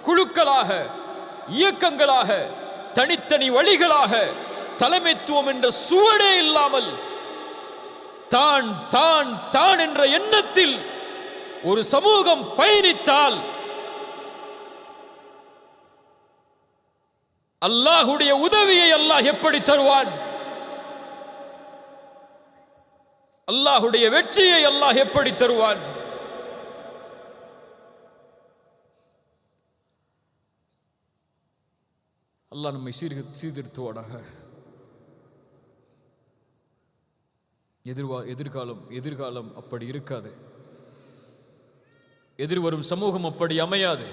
குழுக்களாக, இயக்கங்களாக, தனித்தனி வழிகளாக, தலைமைத்துவம் என்ற சுவடே இல்லாமல் தான் தான் தான் என்ற எண்ணத்தில் ஒரு சமூகம் பயணித்தால் அல்லாஹுடைய உதவியை அல்லாஹ் எப்படி தருவான்? அல்லாஹுடைய வெற்றியை அல்லாஹ் எப்படி தருவான்? அல்லாஹ் நம்மை சீர்திருத்துவானாக. எதிர்காலம் அப்படி இருக்காது. எதிர்வரும் சமூகம் அப்படி அமையாது.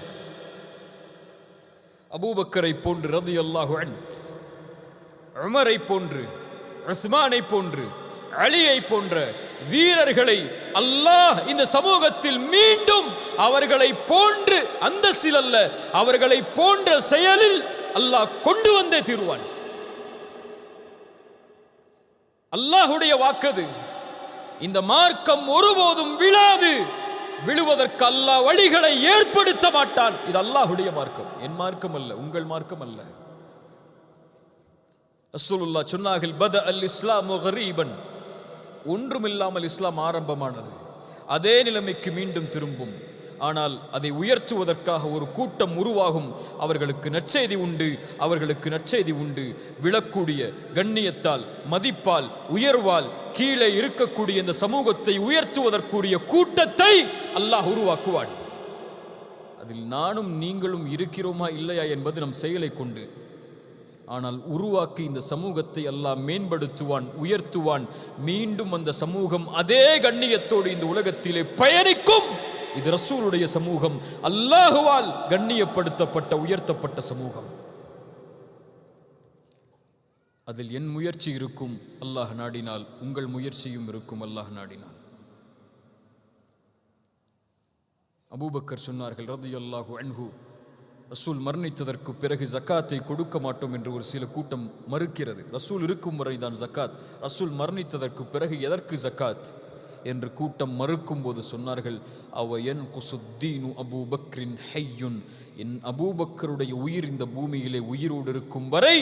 அபூபக்கரை போன்று ரலியல்லாஹு அன்ஹு, உமரை போன்று, உஸ்மானை போன்று, அலியை போன்ற வீரர்களை அல்லாஹ் இந்த சமூகத்தில் மீண்டும் அவர்களை போன்று அந்தஸ்தில் அல்ல, அவர்களை போன்ற செயலில் அல்லாஹ் கொண்டு வந்தே தீருவான். அல்லாஹுடைய வாக்கது. இந்த மார்க்கம் ஒருபோதும் விழாது. விழுவதற்கு அல்லாஹ் வழிகளை ஏற்படுத்த மாட்டான். இது அல்லாஹுடைய மார்க்கம், என் மார்க்கம் அல்ல, உங்கள் மார்க்கம் அல்ல. ரசூலுல்லாஹ் சொன்னார்கள், பத அல் இஸ்லாமு கரீபன், ஒன்றுமில்லாமல் இஸ்லாம் ஆரம்பமானது, அதே நிலைமைக்கு மீண்டும் திரும்பும். ஆனால் அதை உயர்த்துவதற்காக ஒரு கூட்டம் உருவாகும். அவர்களுக்கு நற்செய்தி உண்டு. விழக்கூடிய கண்ணியத்தால், மதிப்பால், உயர்வால் கீழே இருக்கக்கூடிய இந்த சமூகத்தை உயர்த்துவதற்குரிய கூட்டத்தை அல்லாஹ் உருவாக்குவான். அதில் நானும் நீங்களும் இருக்கிறோமா இல்லையா என்பது நம் செயலை கொண்டு. ஆனால் உருவாக்கி இந்த சமூகத்தை அல்லாஹ் மேம்படுத்துவான், உயர்த்துவான். மீண்டும் அந்த சமூகம் அதே கண்ணியத்தோடு இந்த உலகத்திலே பயணிக்கும். இது ரசூலுடைய சமூகம், அல்லாஹுவால் கண்ணியப்படுத்தப்பட்ட உயர்த்தப்பட்ட சமூகம். அதில் என் முயற்சி இருக்கும் அல்லாஹ் நாடினால், உங்கள் முயற்சியும் இருக்கும் அல்லாஹ் நாடினால். அபூபக்கர் சொன்னார்கள் ரலியல்லாஹு அன்ஹு, ரசூல் மரணித்ததற்கு பிறகு ஜக்காத்தை கொடுக்க மாட்டோம் என்று ஒரு சில கூட்டம் மறுக்கிறது. ரசூல் இருக்கும் முறைதான் ஜக்காத், ரசூல் மரணித்ததற்கு பிறகு எதற்கு ஜக்காத் என்று கூட்டம் மறுக்கும் போது சொன்னார்கள், அவயன் குசுத்தீனு அபூபக்ரின் ஹையுன், என் அபூபக்கருடைய உயிர் இந்த பூமியிலே உயிரோடு இருக்கும் வரை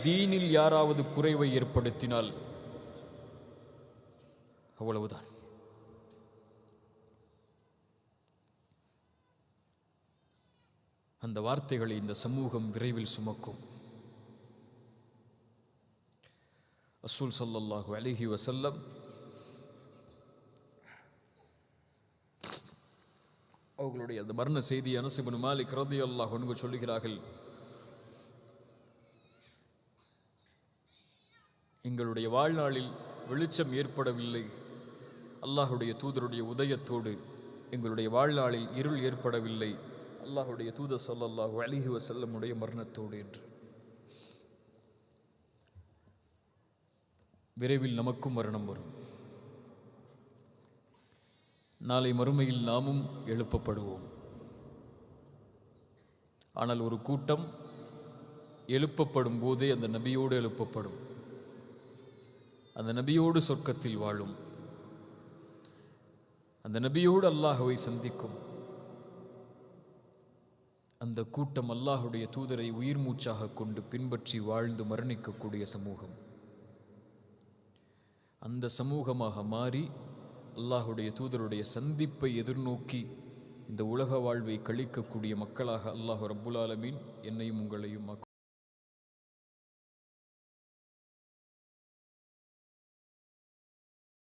தீனில் யாராவது குறைவை ஏற்படுத்தினால் அவ்வளவுதான். அந்த வார்த்தைகளை இந்த சமூகம் விரைவில் சுமக்கும். ரசூல் ஸல்லல்லாஹு அலைஹி வஸல்லம் அவர்களுடைய அந்த மரண செய்தி அனஸ் இப்னு மாலிக் ரலியல்லாஹு அன்ஹு சொல்லுகிறார்கள், எங்களுடைய வாழ்நாளில் வெளிச்சம் ஏற்படவில்லை, அல்லாஹுடைய தூதருடைய உதயத்தோடு எங்களுடைய வாழ்நாளில் இருள் ஏற்படவில்லை, அல்லாஹுடைய தூதர் ஸல்லல்லாஹு அலைஹி வஸல்லமுடைய மரணத்தோடு என்று. விரைவில் நமக்கும் மரணம் வரும். நாளை மறுமையில் நாமும் எழுப்பப்படுவோம். ஆனால் ஒரு கூட்டம் எழுப்பப்படும் போதே அந்த நபியோடு எழுப்பப்படும், அந்த நபியோடு சொர்க்கத்தில் வாழும். அந்த நபியோடு அல்லாஹ்வை சந்திக்கும் அந்த கூட்டம் அல்லாஹுடைய தூதரை உயிர் மூச்சாக கொண்டு பின்பற்றி வாழ்ந்து மரணிக்கக்கூடிய சமூகம். அந்த சமூகமாக மாறி அல்லாஹுடைய தூதருடைய சந்திப்பை எதிர்நோக்கி இந்த உலக வாழ்வை கழிக்கக்கூடிய மக்களாக அல்லாஹ் ரப்புல் ஆலமீன் என்னையும் உங்களையும்